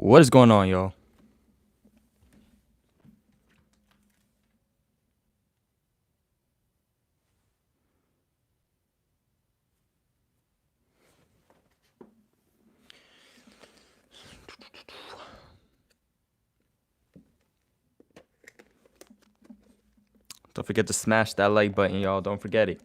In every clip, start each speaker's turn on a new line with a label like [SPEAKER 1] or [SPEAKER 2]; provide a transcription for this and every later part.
[SPEAKER 1] What is going on, y'all? Don't forget to smash that like button, y'all. Don't forget it.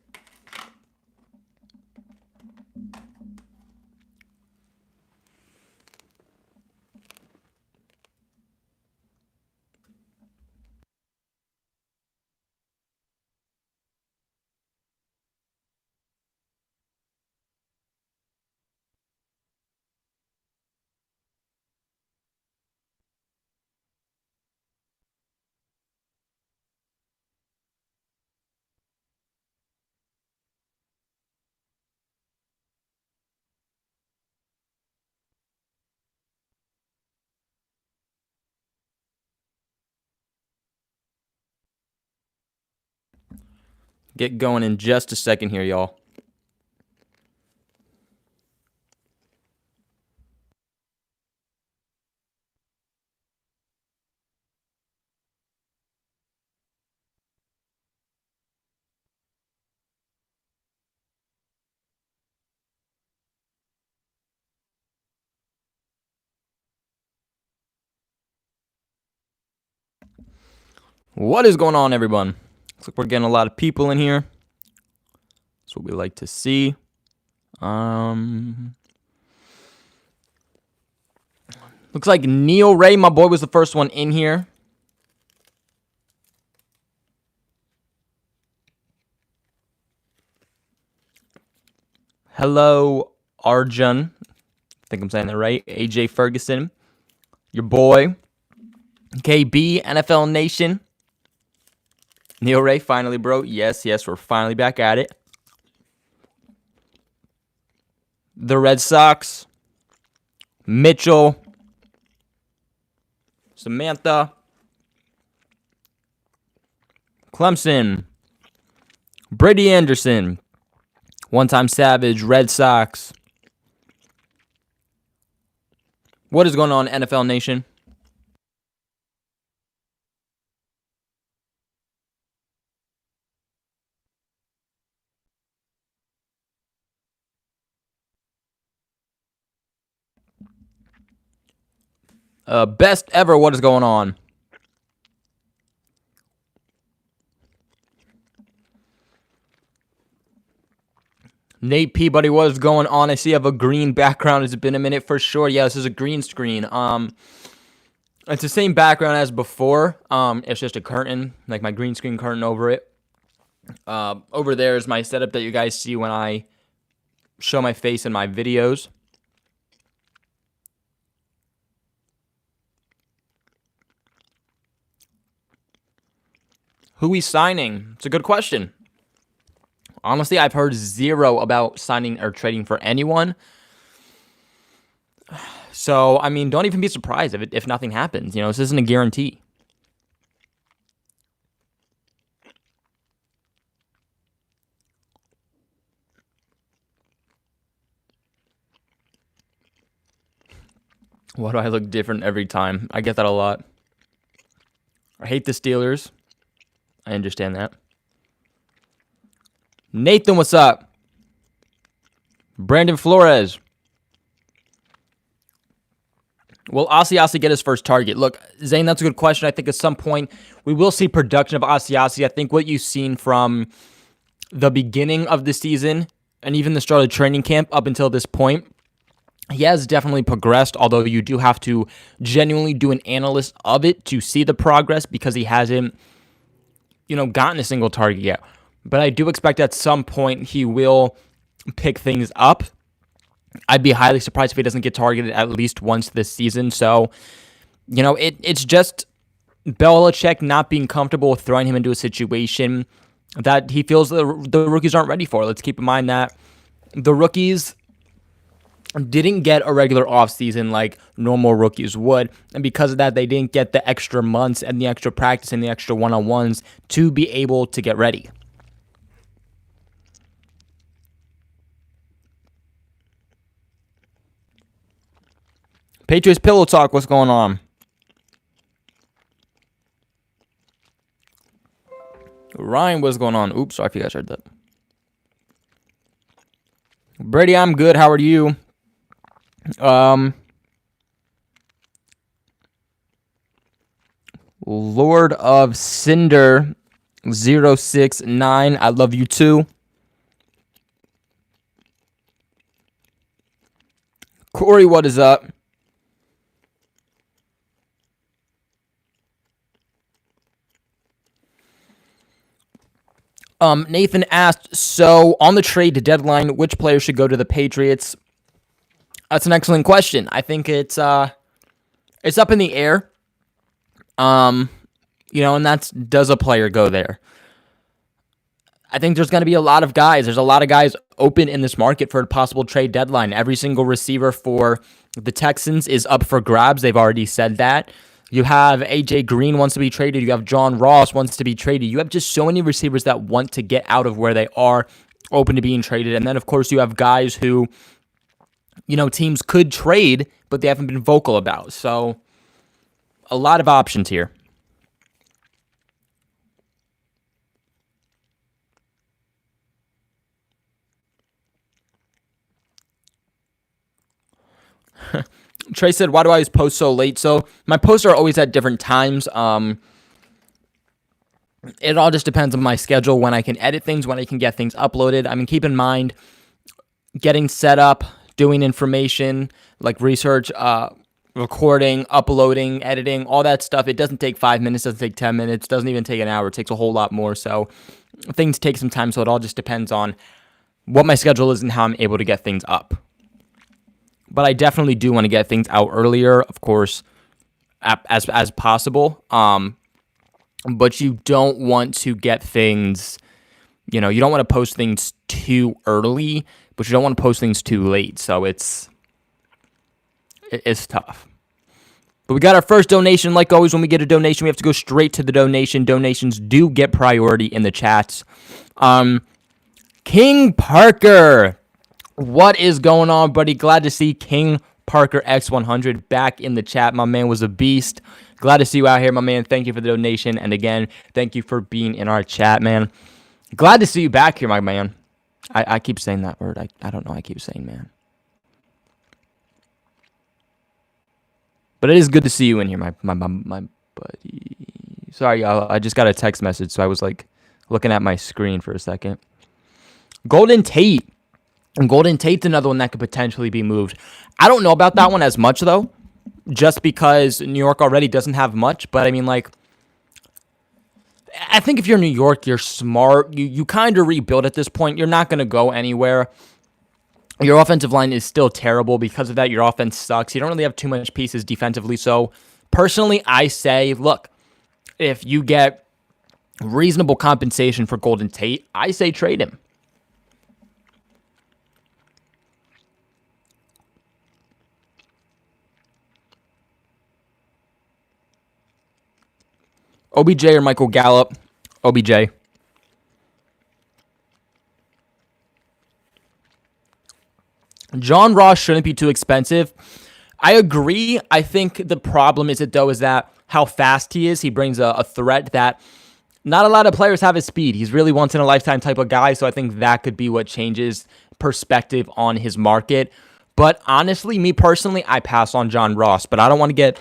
[SPEAKER 1] Get going in just a second here, y'all. What is going on, everyone? Looks like we're getting a lot of people in here. That's what we like to see. Looks like Neil Ray, my boy, was the first one in here. Hello, Arjun. I think I'm saying that right. AJ Ferguson, your boy. KB, NFL Nation. Neil Ray, finally, bro. Yes, we're finally back at it. The Red Sox. Mitchell. Samantha. Clemson. Brady Anderson. One-time Savage. Red Sox. What is going on, NFL Nation? Best ever, what is going on? Nate Peabody, what is going on? I see you have a green background. Has it been a minute for sure? Yeah, this is a green screen. It's the same background as before. It's just a curtain, like my green screen curtain over it. Over there is my setup that you guys see when I show my face in my videos. Who he's signing? It's a good question. Honestly, I've heard zero about signing or trading for anyone. So, I mean, don't even be surprised if nothing happens. You know, this isn't a guarantee. Why do I look different every time? I get that a lot. I hate the Steelers. I understand that. Nathan, what's up? Brandon Flores. Will Asiasi get his first target? Look, Zane, that's a good question. I think at some point we will see production of Asiasi. I think what you've seen from the beginning of the season and even the start of training camp up until this point, he has definitely progressed, although you do have to genuinely do an analyst of it to see the progress because he hasn't, gotten a single target yet. But I do expect at some point he will pick things up. I'd be highly surprised if he doesn't get targeted at least once this season. So, it's just Belichick not being comfortable with throwing him into a situation that he feels the rookies aren't ready for. Let's keep in mind that the rookies didn't get a regular offseason like normal rookies would. And because of that, they didn't get the extra months and the extra practice and the extra one-on-ones to be able to get ready. Patriots Pillow Talk, what's going on? Ryan, what's going on? Oops, sorry if you guys heard that. Brady, I'm good. How are you? Lord of Cinder 069, I love you too. Corey, what is up? Nathan asked, so on the trade deadline, which player should go to the Patriots? That's an excellent question. I think it's up in the air. And that's, does a player go there? I think there's going to be a lot of guys. There's a lot of guys open in this market for a possible trade deadline. Every single receiver for the Texans is up for grabs. They've already said that. You have A.J. Green wants to be traded. You have John Ross wants to be traded. You have just so many receivers that want to get out of where they are, open to being traded. And then, of course, you have guys who, teams could trade, but they haven't been vocal about. So, a lot of options here. Trey said, why do I always post so late? So my posts are always at different times. It all just depends on my schedule, when I can edit things, when I can get things uploaded. I mean, keep in mind, getting set up, doing information, like research, recording, uploading, editing, all that stuff. It doesn't take 5 minutes, doesn't take 10 minutes, doesn't even take an hour. It takes a whole lot more. So things take some time. So it all just depends on what my schedule is and how I'm able to get things up. But I definitely do want to get things out earlier, of course, as possible. But you don't want to get things, you don't want to post things too early, but you don't want to post things too late. So it's tough. But we got our first donation. Like always, when we get a donation, we have to go straight to the donation. Donations do get priority in the chats. King Parker. What is going on, buddy? Glad to see King Parker X100 back in the chat. My man was a beast. Glad to see you out here, my man. Thank you for the donation. And again, thank you for being in our chat, man. Glad to see you back here, my man. I keep saying that word. I don't know. I keep saying man. But it is good to see you in here, my buddy. Sorry, y'all. I just got a text message, so I was looking at my screen for a second. Golden Tate. And Golden Tate's another one that could potentially be moved. I don't know about that one as much, though, just because New York already doesn't have much. But, I mean, I think if you're New York, you're smart. You kind of rebuild at this point. You're not going to go anywhere. Your offensive line is still terrible. Because of that, your offense sucks. You don't really have too much pieces defensively. So, personally, I say, look, if you get reasonable compensation for Golden Tate, I say trade him. OBJ or Michael Gallup? OBJ. John Ross shouldn't be too expensive. I agree. I think the problem is that how fast he is. He brings a threat that not a lot of players have his speed. He's really once-in-a-lifetime type of guy, so I think that could be what changes perspective on his market. But honestly, me personally, I pass on John Ross, but I don't want to get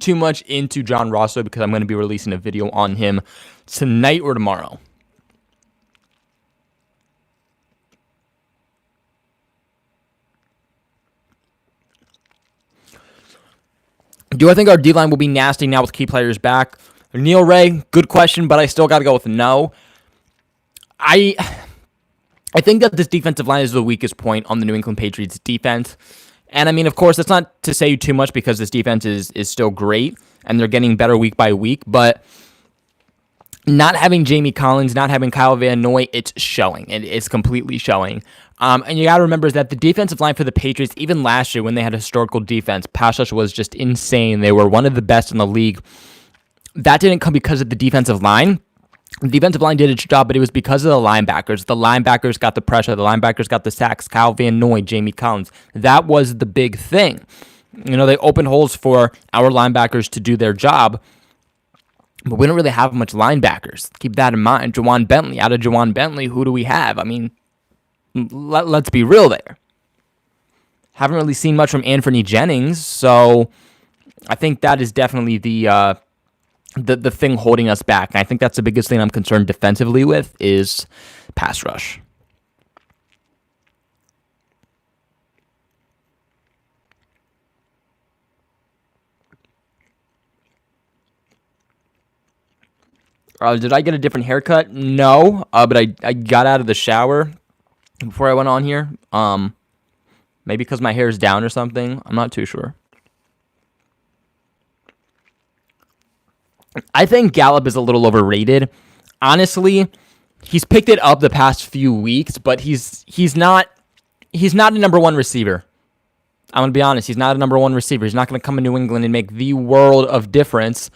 [SPEAKER 1] too much into John Ross because I'm going to be releasing a video on him tonight or tomorrow. Do I think our D-line will be nasty now with key players back? Neil Ray, good question, but I still got to go with no. I think that this defensive line is the weakest point on the New England Patriots defense. And I mean, of course, that's not to say too much because this defense is still great and they're getting better week by week. But not having Jamie Collins, not having Kyle Van Noy, it's showing. It's completely showing. And you got to remember that the defensive line for the Patriots, even last year when they had a historical defense, pass rush was just insane. They were one of the best in the league. That didn't come because of the defensive line. The defensive line did its job, but it was because of the linebackers. The linebackers got the pressure. The linebackers got the sacks. Kyle Van Noy, Jamie Collins. That was the big thing. They open holes for our linebackers to do their job, but we don't really have much linebackers. Keep that in mind. Juwan Bentley. Out of Juwan Bentley, who do we have? I mean, let's be real there. Haven't really seen much from Anthony Jennings, so I think that is definitely the thing holding us back. And I think that's the biggest thing I'm concerned defensively with is pass rush. Did I get a different haircut? No, but I got out of the shower before I went on here. Maybe because my hair is down or something. I'm not too sure. I think Gallup is a little overrated. Honestly, he's picked it up the past few weeks, but he's not a number one receiver. I'm going to be honest. He's not a number one receiver. He's not going to come in New England and make the world of difference.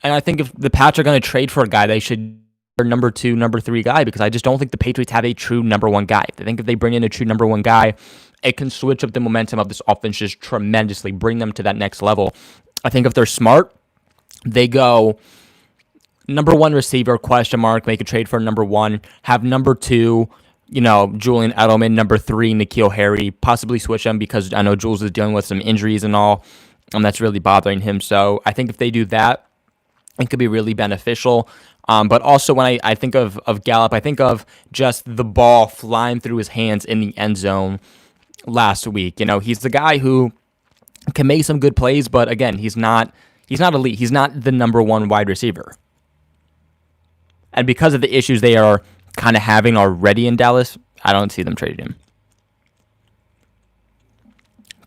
[SPEAKER 1] And I think if the Pats are going to trade for a guy, they should number 2, number 3 guy, because I just don't think the Patriots have a true number 1 guy. I think if they bring in a true number 1 guy, it can switch up the momentum of this offense just tremendously, bring them to that next level. I think if they're smart, they go number 1 receiver, question mark, make a trade for number 1, have number 2, Julian Edelman, number 3, N'Keal Harry, possibly switch them because I know Jules is dealing with some injuries and all, and that's really bothering him. So I think if they do that, it could be really beneficial. But also when I think of Gallup, I think of just the ball flying through his hands in the end zone last week. He's the guy who can make some good plays, but again, he's not elite. He's not the number 1 wide receiver. And because of the issues they are kind of having already in Dallas, I don't see them trading him.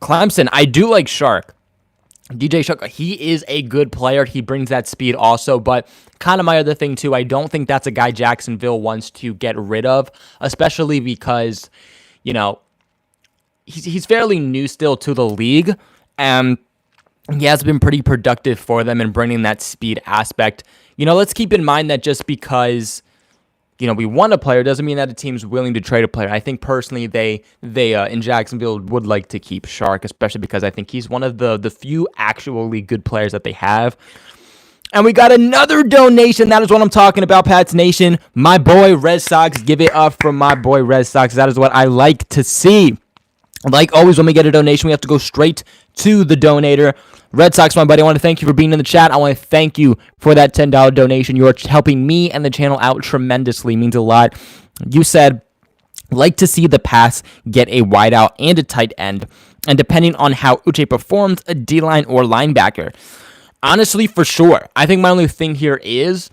[SPEAKER 1] Clemson, I do like Shark. DJ Shark, he is a good player. He brings that speed also, but kind of my other thing too, I don't think that's a guy Jacksonville wants to get rid of, especially because, he's fairly new still to the league, and he has been pretty productive for them in bringing that speed aspect. Let's keep in mind that just because, we want a player doesn't mean that a team's willing to trade a player. I think personally they in Jacksonville would like to keep Shark, especially because I think he's one of the few actually good players that they have. And we got another donation. That is what I'm talking about, Pats Nation. My boy Red Sox. Give it up for my boy Red Sox. That is what I like to see. Like always, when we get a donation, we have to go straight to the donator. Red Sox, my buddy, I want to thank you for being in the chat. I want to thank you for that $10 donation. You are helping me and the channel out tremendously. It means a lot. You said, like to see the Pats get a wideout and a tight end, and depending on how Uche performs, a D-line or linebacker. Honestly, for sure. I think my only thing here is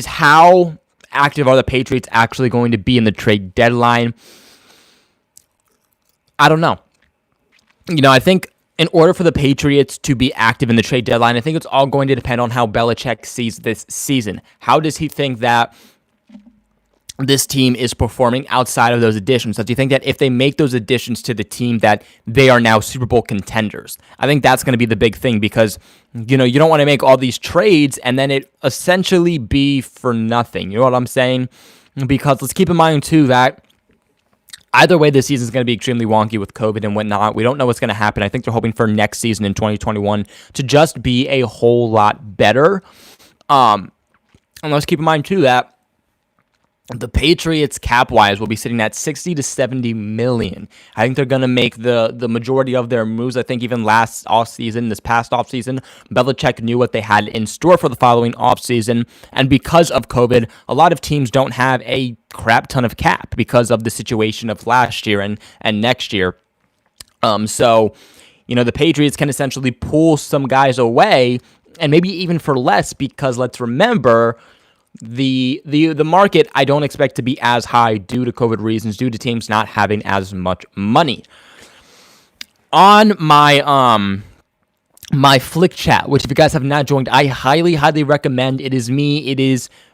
[SPEAKER 1] how active are the Patriots actually going to be in the trade deadline? I don't know. I think in order for the Patriots to be active in the trade deadline, I think it's all going to depend on how Belichick sees this season. How does he think that this team is performing outside of those additions? Do you think that if they make those additions to the team that they are now Super Bowl contenders? I think that's going to be the big thing because, you don't want to make all these trades and then it essentially be for nothing. You know what I'm saying? Because let's keep in mind, too, that either way, this season is going to be extremely wonky with COVID and whatnot. We don't know what's going to happen. I think they're hoping for next season in 2021 to just be a whole lot better. And let's keep in mind, too, that the Patriots cap-wise will be sitting at $60 to $70 million. I think they're going to make the majority of their moves. I think even this past offseason, Belichick knew what they had in store for the following offseason. And because of COVID, a lot of teams don't have a crap ton of cap because of the situation of last year and next year. So, the Patriots can essentially pull some guys away, and maybe even for less, because let's remember, the market I don't expect to be as high due to COVID reasons, due to teams not having as much money. On my my Flick chat, which if you guys have not joined, I highly recommend. It is me.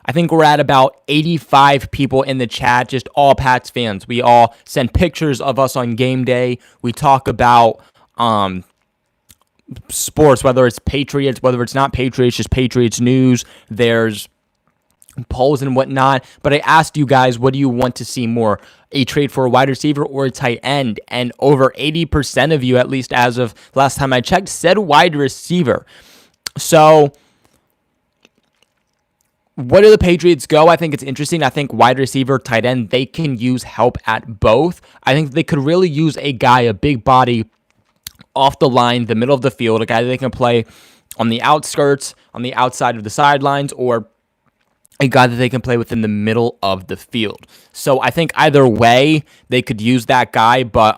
[SPEAKER 1] I think we're at about 85 people in the chat, just all Pats fans. We all send pictures of us on game day. We talk about sports, whether it's Patriots, whether it's not Patriots, just Patriots news. There's polls and whatnot, but I asked you guys, what do you want to see more? A trade for a wide receiver or a tight end? And over 80% of you, at least as of last time I checked, said wide receiver. So where do the Patriots go? I think it's interesting. I think wide receiver, tight end, they can use help at both. I think they could really use a guy, a big body, off the line, the middle of the field, a guy that they can play on the outskirts, on the outside of the sidelines, or a guy that they can play within the middle of the field. So I think either way, they could use that guy, but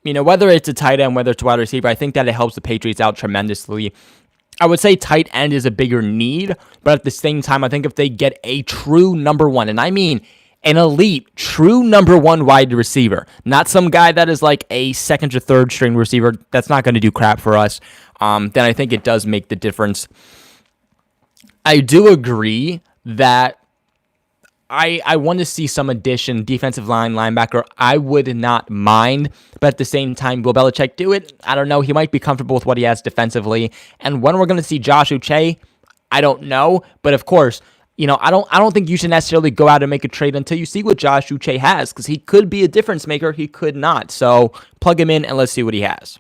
[SPEAKER 1] whether it's a tight end, whether it's a wide receiver, I think that it helps the Patriots out tremendously. I would say tight end is a bigger need, but at the same time, I think if they get a true number one, and I mean an elite, true number one wide receiver, not some guy that is like a second or third string receiver, that's not going to do crap for us, then I think it does make the difference. I do agree that I want to see some addition, defensive line, linebacker. I would not mind, but at the same time, will Belichick do it? I don't know. He might be comfortable with what he has defensively. And when we're going to see Josh Uche, I don't know. But of course, I don't think you should necessarily go out and make a trade until you see what Josh Uche has, because he could be a difference maker. He could not. So plug him in and let's see what he has.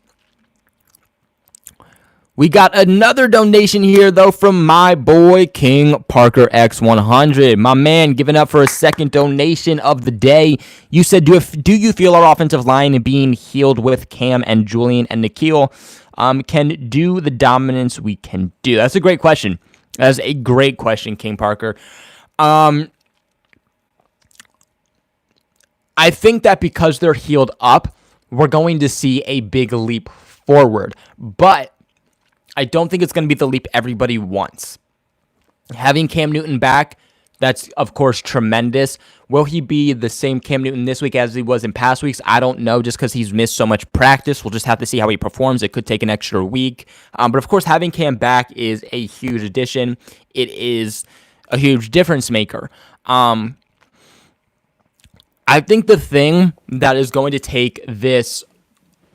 [SPEAKER 1] We got another donation here, though, from my boy, King Parker X100. My man giving up for a second donation of the day. You said, do you feel our offensive line being healed with Cam and Julian and Nikhil can do the dominance we can do? That's a great question. That's a great question, King Parker. I think that because they're healed up, we're going to see a big leap forward. But I don't think it's going to be the leap everybody wants. Having Cam Newton back, that's, of course, tremendous. Will he be the same Cam Newton this week as he was in past weeks? I don't know, just because he's missed so much practice. We'll just have to see how he performs. It could take an extra week. But, of course, having Cam back is a huge addition. It is a huge difference maker. I think the thing that is going to take this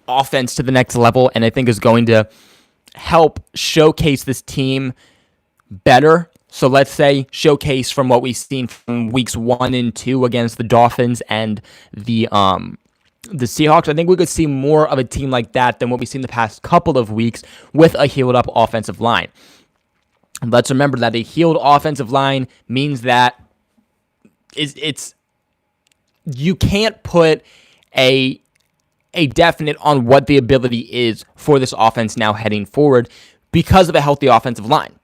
[SPEAKER 1] offense to the next level, and I think is going to help showcase this team better. So let's say showcase from what we've seen from weeks 1 and 2 against the Dolphins and the Seahawks. I think we could see more of a team like that than what we've seen the past couple of weeks with a healed up offensive line. Let's remember that a healed offensive line means that it's you can't put a definite on what the ability is for this offense now heading forward because of a healthy offensive line.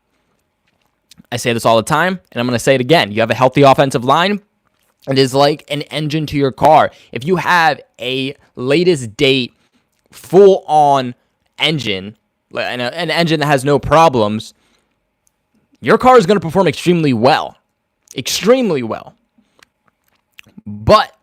[SPEAKER 1] I say this all the time, and I'm going to say it again. You have a healthy offensive line, it is like an engine to your car. If you have a latest date, full-on engine, an engine that has no problems, your car is going to perform extremely well. Extremely well. But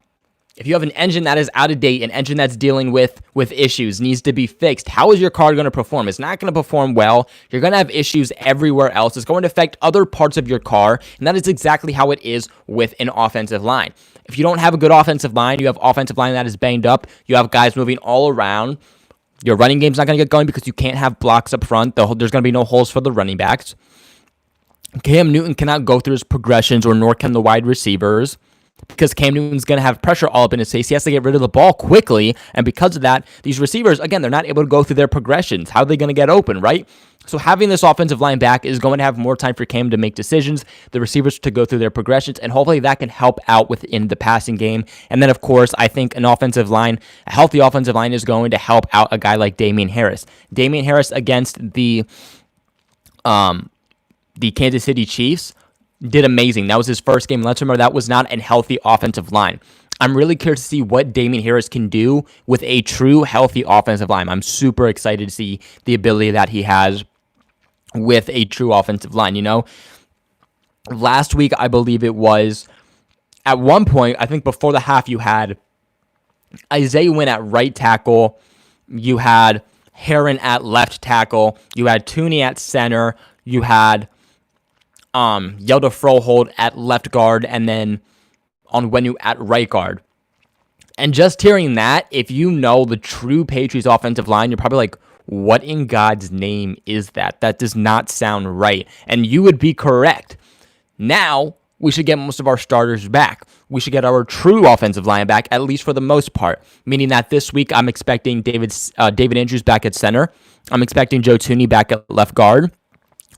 [SPEAKER 1] if you have an engine that is out of date, an engine that's dealing with issues, needs to be fixed, how is your car going to perform? It's not going to perform well. You're going to have issues everywhere else. It's going to affect other parts of your car, and that is exactly how it is with an offensive line. If you don't have a good offensive line, you have offensive line that is banged up, you have guys moving all around, your running game's not going to get going because you can't have blocks up front. There's going to be no holes for the running backs. Cam Newton cannot go through his progressions, or nor can the wide receivers, because Cam Newton's going to have pressure all up in his face. He has to get rid of the ball quickly, and because of that, these receivers, again, they're not able to go through their progressions. How are they going to get open, right? So having this offensive line back is going to have more time for Cam to make decisions, the receivers to go through their progressions, and hopefully that can help out within the passing game. And then, of course, I think a healthy offensive line is going to help out a guy like Damian Harris. Damian Harris against the Kansas City Chiefs did amazing. That was his first game. Let's remember that was not a healthy offensive line. I'm really curious to see what Damian Harris can do with a true healthy offensive line. I'm super excited to see the ability that he has with a true offensive line. Last week, I believe it was, at one point, I think before the half, you had Isaiah Wynn at right tackle, you had Heron at left tackle, you had Tooney at center, you had Yelda Frohold at left guard, and then Onwenu at right guard. And just hearing that, if you know the true Patriots offensive line, you're probably like, What in God's name is that? That does not sound right. And you would be correct. Now, we should get most of our starters back. We should get our true offensive line back, at least for the most part. Meaning that this week, I'm expecting David Andrews back at center. I'm expecting Joe Thuney back at left guard.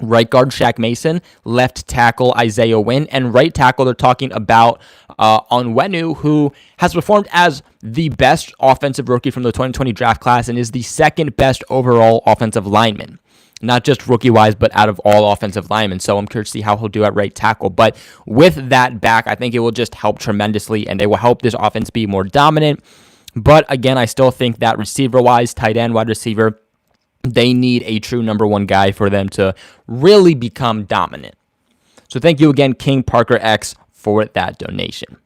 [SPEAKER 1] Right guard, Shaq Mason. Left tackle, Isaiah Wynn. And right tackle, they're talking about Onwenu, who has performed as the best offensive rookie from the 2020 draft class and is the second best overall offensive lineman. Not just rookie-wise, but out of all offensive linemen. So I'm curious to see how he'll do at right tackle. But with that back, I think it will just help tremendously, and they will help this offense be more dominant. But again, I still think that receiver-wise, tight end, wide receiver, they need a true number one guy for them to really become dominant. So thank you again, King Parker X, for that donation.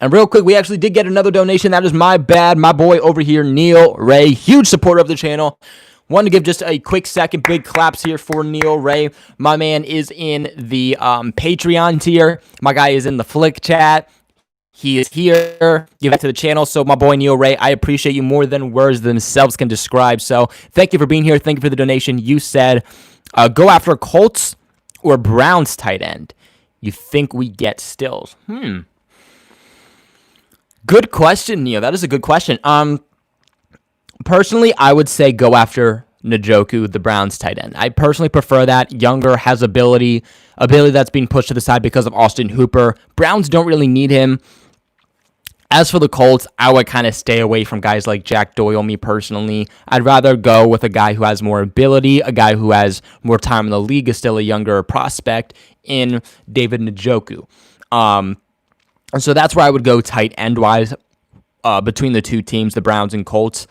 [SPEAKER 1] And real quick, we actually did get another donation. That is my bad. My boy over here, Neil Ray, huge supporter of the channel. Wanted to give just a quick second, big claps here for Neil Ray. My man is in the Patreon tier. My guy is in the Flick chat. He is here. Give it to the channel. So my boy Neil Ray, I appreciate you more than words themselves can describe. So thank you for being here. Thank you for the donation. You said, go after Colts or Browns tight end. You think we get Stills? Good question, Neil. That is a good question. Personally, I would say go after Njoku, the Browns tight end. I personally prefer that. Younger, has ability that's being pushed to the side because of Austin Hooper. Browns don't really need him. As for the Colts, I would kind of stay away from guys like Jack Doyle, me personally. I'd rather go with a guy who has more ability, a guy who has more time in the league, is still a younger prospect in David Njoku. And so that's where I would go tight end-wise between the two teams, the Browns and Colts.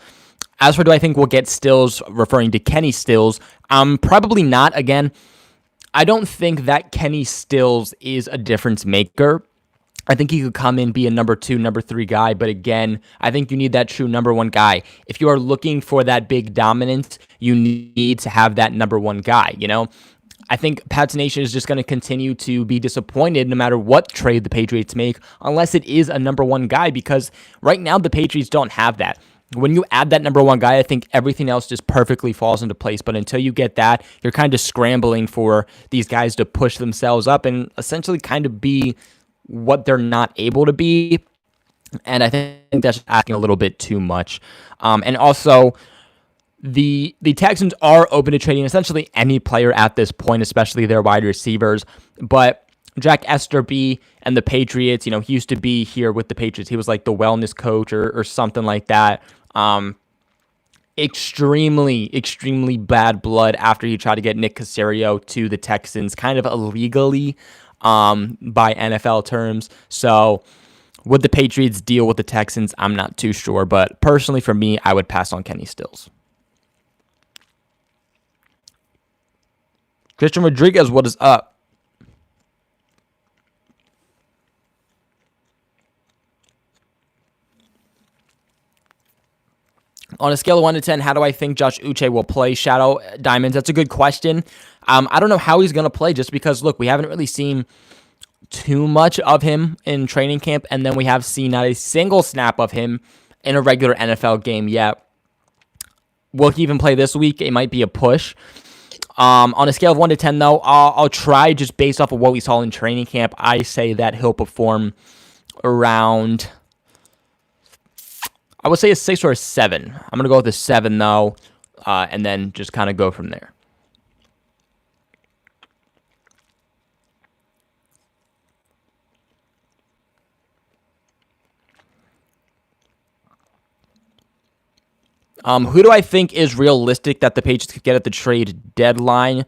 [SPEAKER 1] As for do I think we'll get Stills, referring to Kenny Stills, probably not. Again, I don't think that Kenny Stills is a difference maker. I think he could come in, be a number 2, number 3 guy. But again, I think you need that true number 1 guy. If you are looking for that big dominance, you need to have that number 1 guy, you know? I think Pats Nation is just going to continue to be disappointed no matter what trade the Patriots make, unless it is a number 1 guy, because right now the Patriots don't have that. When you add that number 1 guy, I think everything else just perfectly falls into place. But until you get that, you're kind of scrambling for these guys to push themselves up and essentially kind of be what they're not able to be. And I think that's asking a little bit too much. And also, the Texans are open to trading essentially any player at this point, especially their wide receivers. But Jack Esterby and the Patriots, you know, he used to be here with the Patriots. He was like the wellness coach or something like that. Extremely bad blood after he tried to get Nick Caserio to the Texans, kind of illegally by NFL terms. So would the Patriots deal with the Texans? I'm not too sure. But personally, for me, I would pass on Kenny Stills. Christian Rodriguez, what is up? On a scale of 1 to 10, how do I think Josh Uche will play? Shadow Diamonds, that's a good question. I don't know how he's going to play just because, look, we haven't really seen too much of him in training camp, and then we have seen not a single snap of him in a regular NFL game yet. Will he even play this week? It might be a push. On a scale of 1 to 10, though, I'll try just based off of what we saw in training camp. I say that he'll perform around, I would say a 6 or a 7. I'm going to go with a 7, though, and then just kind of go from there. Who do I think is realistic that the Patriots could get at the trade deadline?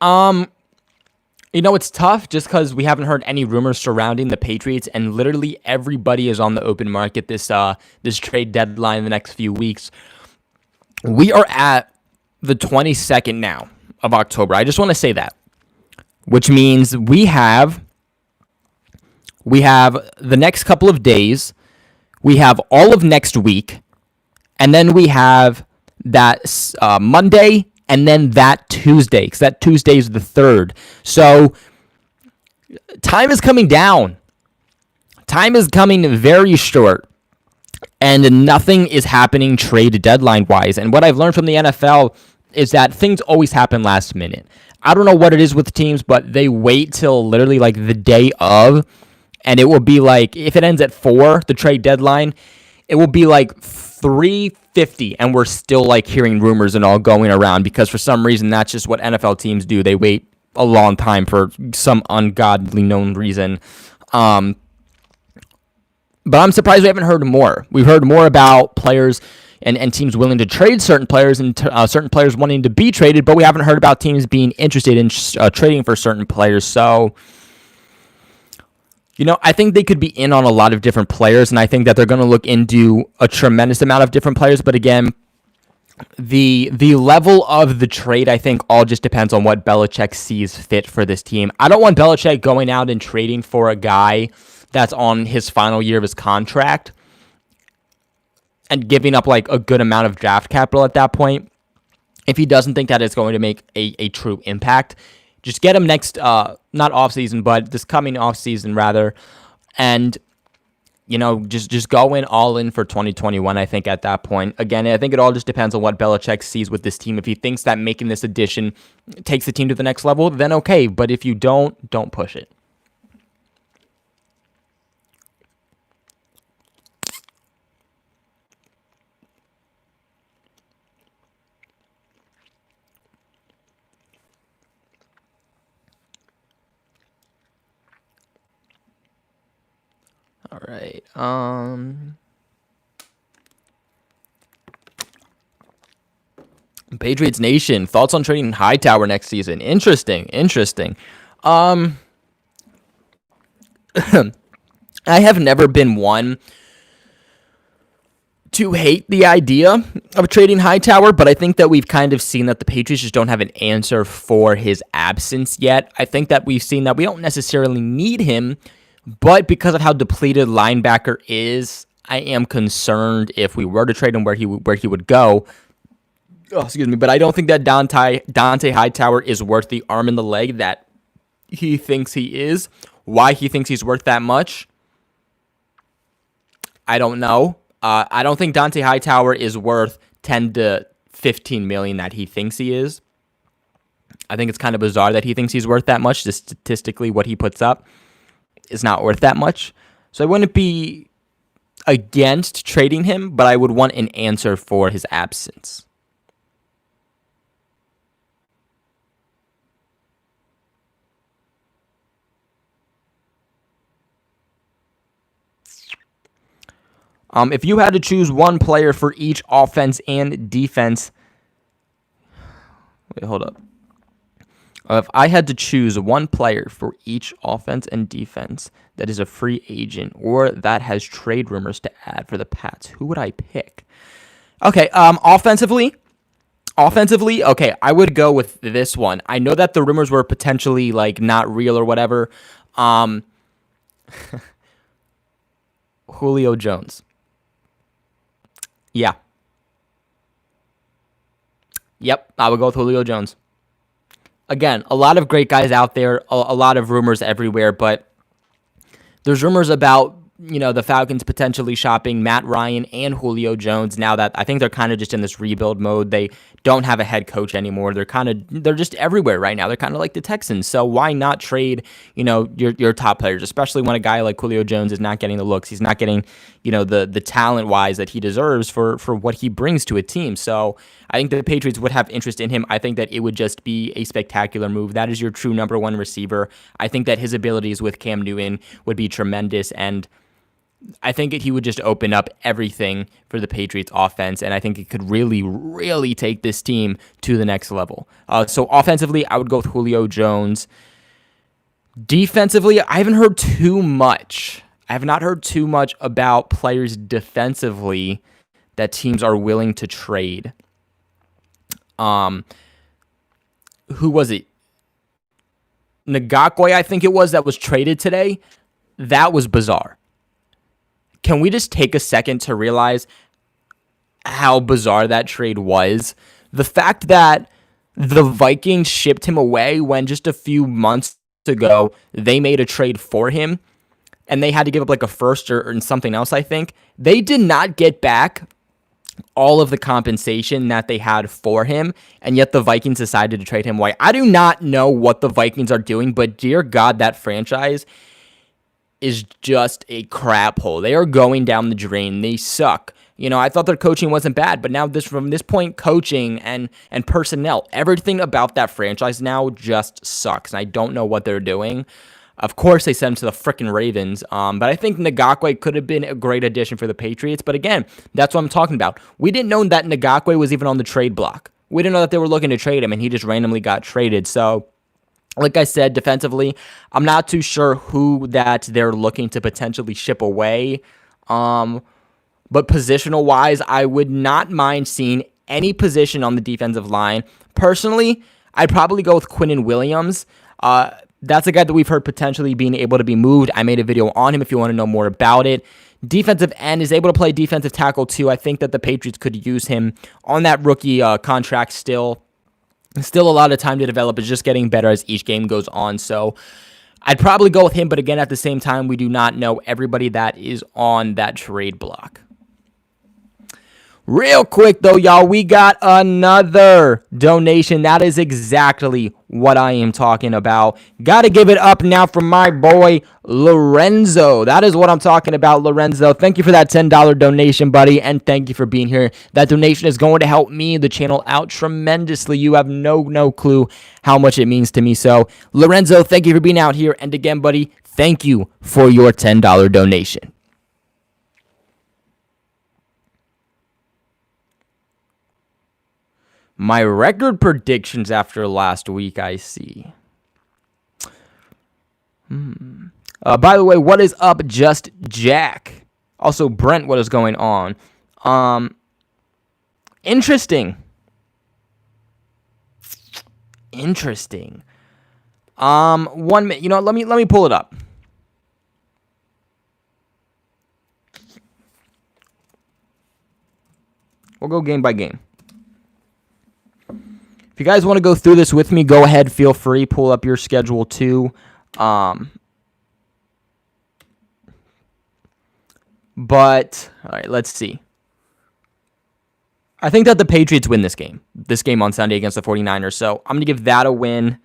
[SPEAKER 1] You know, it's tough just because we haven't heard any rumors surrounding the Patriots, and literally everybody is on the open market this trade deadline in the next few weeks. We are at the 22nd now of October. I just want to say that, which means we have the next couple of days. We have all of next week. And then we have that Monday and then that Tuesday, because that Tuesday is the 3rd. So time is coming down. Time is coming very short. And nothing is happening trade deadline-wise. And what I've learned from the NFL is that things always happen last minute. I don't know what it is with teams, but they wait till literally like the day of, and it will be like, if it ends at 4, the trade deadline, it will be like 3:50, and we're still like hearing rumors and all going around, because for some reason that's just what NFL teams do. They wait a long time for some ungodly known reason. But I'm surprised we haven't heard more. We've heard more about players and teams willing to trade certain players and certain players wanting to be traded, but we haven't heard about teams being interested in trading for certain players. So, I think they could be in on a lot of different players, and I think that they're going to look into a tremendous amount of different players. But again, the level of the trade, I think, all just depends on what Belichick sees fit for this team. I don't want Belichick going out and trading for a guy that's on his final year of his contract and giving up like a good amount of draft capital at that point. If he doesn't think that it's going to make a true impact, just get him next, not offseason, but this coming offseason rather. And, just go in all in for 2021, I think, at that point. Again, I think it all just depends on what Belichick sees with this team. If he thinks that making this addition takes the team to the next level, then okay. But if you don't push it. All right. Patriots Nation, thoughts on trading Hightower next season? Interesting. I have never been one to hate the idea of trading Hightower, but I think that we've kind of seen that the Patriots just don't have an answer for his absence yet. I think that we've seen that we don't necessarily need him, but because of how depleted linebacker is, I am concerned if we were to trade him where he would go. Oh, excuse me, but I don't think that Dante Hightower is worth the arm and the leg that he thinks he is. Why he thinks he's worth that much, I don't know. I don't think Dante Hightower is worth 10 to 15 million that he thinks he is. I think it's kind of bizarre that he thinks he's worth that much. Just statistically, what he puts up is not worth that much. So I wouldn't be against trading him, but I would want an answer for his absence. If you had to choose one player for each offense and defense, wait, hold up. If I had to choose one player for each offense and defense that is a free agent or that has trade rumors to add for the Pats, who would I pick? Okay, offensively, okay, I would go with this one. I know that the rumors were potentially like not real or whatever. Julio Jones. Yeah. Yep, I would go with Julio Jones. Again, a lot of great guys out there, a lot of rumors everywhere, but there's rumors about, the Falcons potentially shopping Matt Ryan and Julio Jones now that I think they're kind of just in this rebuild mode. They don't have a head coach anymore. They're just everywhere right now. They're kind of like the Texans. So why not trade, your top players, especially when a guy like Julio Jones is not getting the looks. He's not getting, the talent-wise that he deserves for what he brings to a team. So I think the Patriots would have interest in him. I think that it would just be a spectacular move. That is your true number one receiver. I think that his abilities with Cam Newton would be tremendous, and I think he would just open up everything for the Patriots offense, and I think it could really, really take this team to the next level. So offensively, I would go with Julio Jones. Defensively, I haven't heard too much. I have not heard too much about players defensively that teams are willing to trade. Who was it? Ngakwe, I think it was, that was traded today. That was bizarre. Can we just take a second to realize how bizarre that trade was. The fact that the Vikings shipped him away when just a few months ago they made a trade for him and they had to give up like a first or something else, I think. They did not get back all of the compensation that they had for him, and yet the Vikings decided to trade him away. I do not know what the Vikings are doing, but dear God, that franchise is just a crap hole. They are going down the drain. They suck. I thought their coaching wasn't bad, but now from this point, coaching and personnel, everything about that franchise now just sucks. And I don't know what they're doing. Of course, they sent him to the freaking Ravens, but I think Ngakoue could have been a great addition for the Patriots. But again, that's what I'm talking about. We didn't know that Ngakoue was even on the trade block. We didn't know that they were looking to trade him, and he just randomly got traded. So, like I said, defensively, I'm not too sure who that they're looking to potentially ship away. But positional-wise, I would not mind seeing any position on the defensive line. Personally, I'd probably go with Quinnen Williams. That's a guy that we've heard potentially being able to be moved. I made a video on him if you want to know more about it. Defensive end is able to play defensive tackle too. I think that the Patriots could use him on that rookie contract still. Still a lot of time to develop. It's just getting better as each game goes on. So I'd probably go with him, but again, at the same time, we do not know everybody that is on that trade block. Real quick, though, y'all, we got another donation. That is exactly what I am talking about. Got to give it up now for my boy, Lorenzo. That is what I'm talking about, Lorenzo. Thank you for that $10 donation, buddy, and thank you for being here. That donation is going to help me, the channel, out tremendously. You have no clue how much it means to me. So, Lorenzo, thank you for being out here. And again, buddy, thank you for your $10 donation. My record predictions after last week, I see. By the way, what is up, Just Jack? Also, Brent, what is going on? Interesting. Interesting. 1 minute. Let me pull it up. We'll go game by game. If you guys want to go through this with me, go ahead, feel free. Pull up your schedule too. But, all right, let's see. I think that the Patriots win this game on Sunday against the 49ers. So I'm going to give that a win.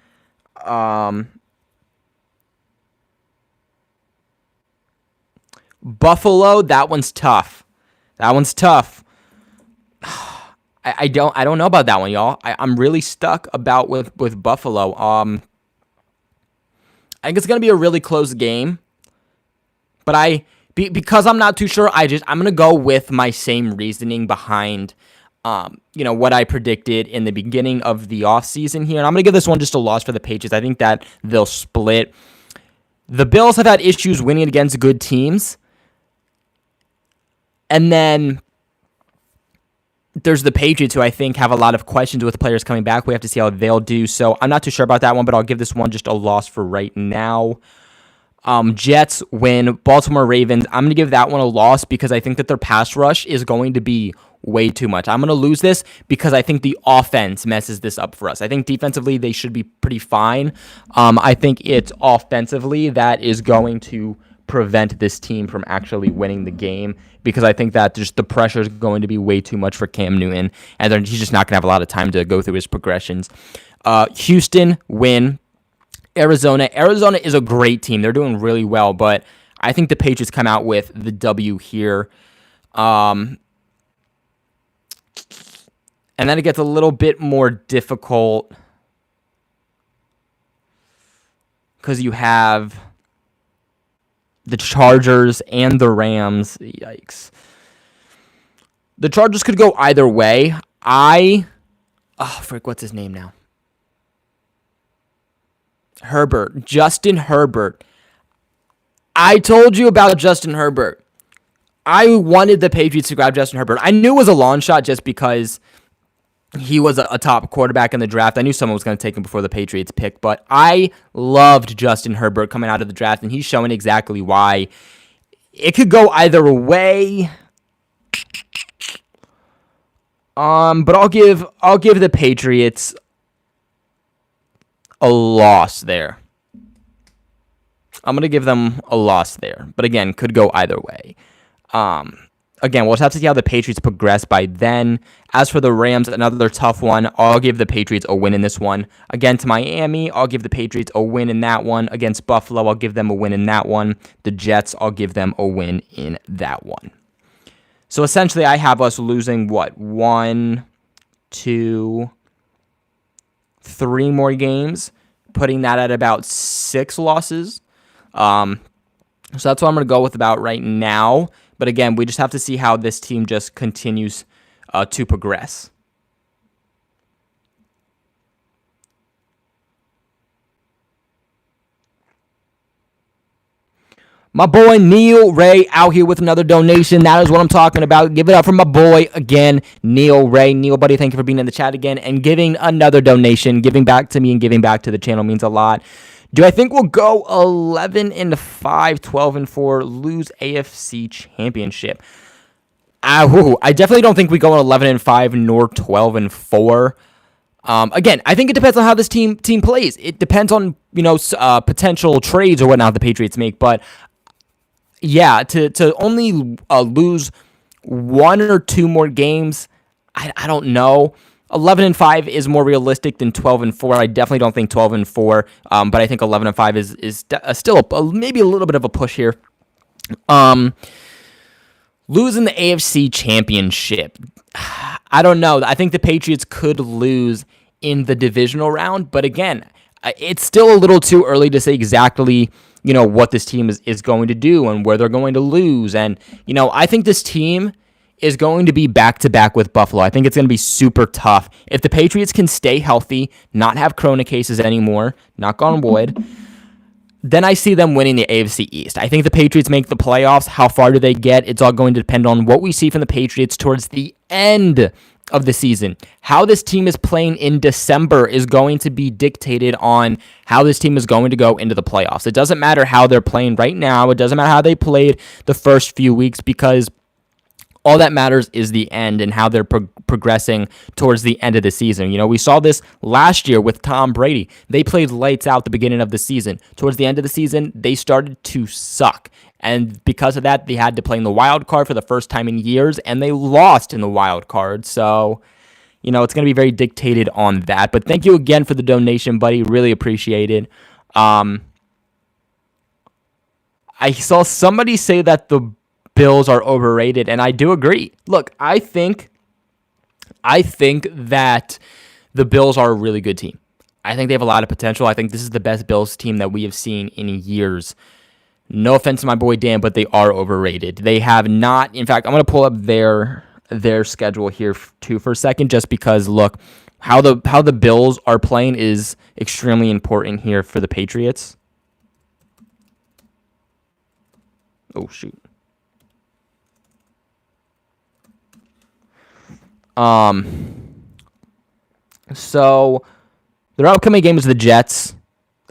[SPEAKER 1] Buffalo, that one's tough. I don't know about that one, y'all. I'm really stuck about with Buffalo. I think it's gonna be a really close game, but because I'm not too sure, I'm gonna go with my same reasoning behind what I predicted in the beginning of the offseason here. And I'm gonna give this one just a loss for the Patriots. I think that they'll split. The Bills have had issues winning against good teams, and then there's the Patriots, who I think have a lot of questions with players coming back. We have to see how they'll do. So I'm not too sure about that one, but I'll give this one just a loss for right now. Jets win. Baltimore Ravens, I'm going to give that one a loss because I think that their pass rush is going to be way too much. I'm going to lose this because I think the offense messes this up for us. I think defensively they should be pretty fine. I think it's offensively that is going to prevent this team from actually winning the game, because I think that just the pressure is going to be way too much for Cam Newton, and then he's just not going to have a lot of time to go through his progressions. Houston win. Arizona is a great team. They're doing really well, but I think the Patriots come out with the W here. And then it gets a little bit more difficult because you have the Chargers and the Rams. Yikes. The Chargers could go either way. What's his name now? Justin Herbert. I told you about Justin Herbert. I wanted the Patriots to grab Justin Herbert. I knew it was a long shot just because he was a top quarterback in the draft. I knew someone was going to take him before the Patriots pick, but I loved Justin Herbert coming out of the draft, and he's showing exactly why. It could go either way. But I'll give the Patriots a loss there. I'm going to give them a loss there. But again, could go either way. Again, we'll just have to see how the Patriots progress by then. As for the Rams, another tough one. I'll give the Patriots a win in this one. Against Miami, I'll give the Patriots a win in that one. Against Buffalo, I'll give them a win in that one. The Jets, I'll give them a win in that one. So essentially, I have us losing, 1, 2, 3 more games, putting that at about 6 losses. So that's what I'm going to go with about right now. But again, we just have to see how this team just continues to progress. My boy Neil Ray out here with another donation. That is what I'm talking about. Give it up for my boy again, Neil Ray. Neil, buddy, thank you for being in the chat again and giving another donation. Giving back to me and giving back to the channel means a lot. Do I think we'll go 11-5, 12-4, lose AFC Championship? I definitely don't think we go 11-5 nor 12-4. Again, I think it depends on how this team plays. It depends on potential trades or whatnot the Patriots make. But yeah, to only lose 1 or 2 more games, I don't know. 11-5 is more realistic than 12-4. I definitely don't think 12-4, but I think 11-5 is still maybe a little bit of a push here. Losing the AFC Championship, I don't know. I think the Patriots could lose in the divisional round, but again, it's still a little too early to say exactly what this team is going to do and where they're going to lose. And I think this team is going to be back-to-back with Buffalo. I think it's going to be super tough. If the Patriots can stay healthy, not have corona cases anymore, knock on wood, then I see them winning the AFC East. I think the Patriots make the playoffs. How far do they get? It's all going to depend on what we see from the Patriots towards the end of the season. How this team is playing in December is going to be dictated on how this team is going to go into the playoffs. It doesn't matter how they're playing right now. It doesn't matter how they played the first few weeks, because all that matters is the end and how they're progressing towards the end of the season. We saw this last year with Tom Brady. They played lights out the beginning of the season. Towards the end of the season, they started to suck. And because of that, they had to play in the wild card for the first time in years, and they lost in the wild card. So, it's going to be very dictated on that. But thank you again for the donation, buddy. Really appreciate it. I saw somebody say that the Bills are overrated, and I do agree. Look, I think that the Bills are a really good team. I think they have a lot of potential. I think this is the best Bills team that we have seen in years. No offense to my boy Dan, but they are overrated. They have not. In fact, I'm going to pull up their schedule here too for a second, just because look how the Bills are playing is extremely important here for the Patriots. Oh shoot. So their upcoming game is the Jets.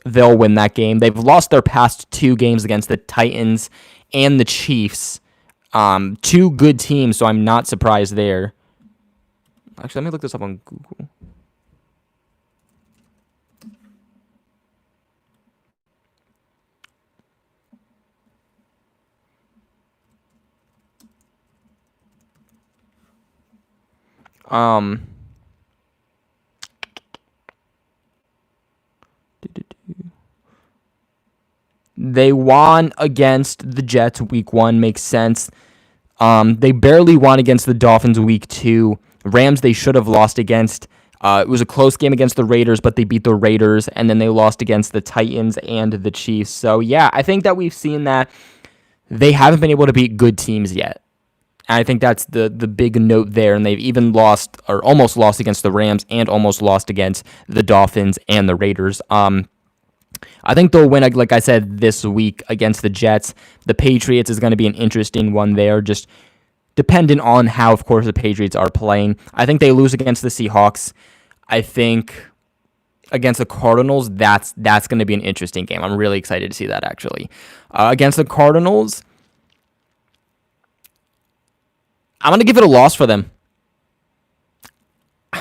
[SPEAKER 1] They'll win that game. They've lost their past 2 games against the Titans and the Chiefs. 2 good teams, so I'm not surprised there. Actually, let me look this up on Google. They won against the Jets week 1, makes sense. They barely won against the Dolphins week 2. Rams they should have lost against. It was a close game against the Raiders, but they beat the Raiders, and then they lost against the Titans and the Chiefs. So yeah, I think that we've seen that they haven't been able to beat good teams yet. And I think that's the big note there, and they've even lost or almost lost against the Rams and almost lost against the Dolphins and the Raiders. I think they'll win, like I said, this week against the Jets. The Patriots is going to be an interesting one there, just dependent on how, of course, the Patriots are playing. I think they lose against the Seahawks. I think against the Cardinals, that's going to be an interesting game. I'm really excited to see that, actually. Against the Cardinals, I'm going to give it a loss for them.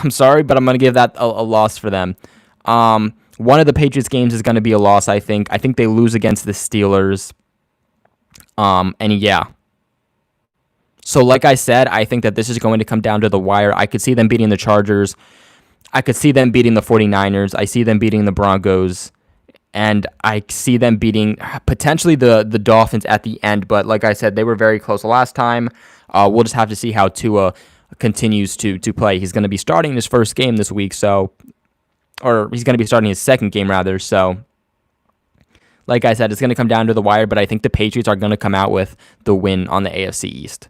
[SPEAKER 1] I'm sorry, but I'm going to give that a loss for them. One of the Patriots games is going to be a loss, I think. I think they lose against the Steelers. And yeah. So like I said, I think that this is going to come down to the wire. I could see them beating the Chargers. I could see them beating the 49ers. I see them beating the Broncos. And I see them beating potentially the Dolphins at the end. But like I said, they were very close last time. We'll just have to see how Tua continues to play. He's going to be starting his first game this week, or he's going to be starting his second game, rather. So, like I said, it's going to come down to the wire, but I think the Patriots are going to come out with the win on the AFC East.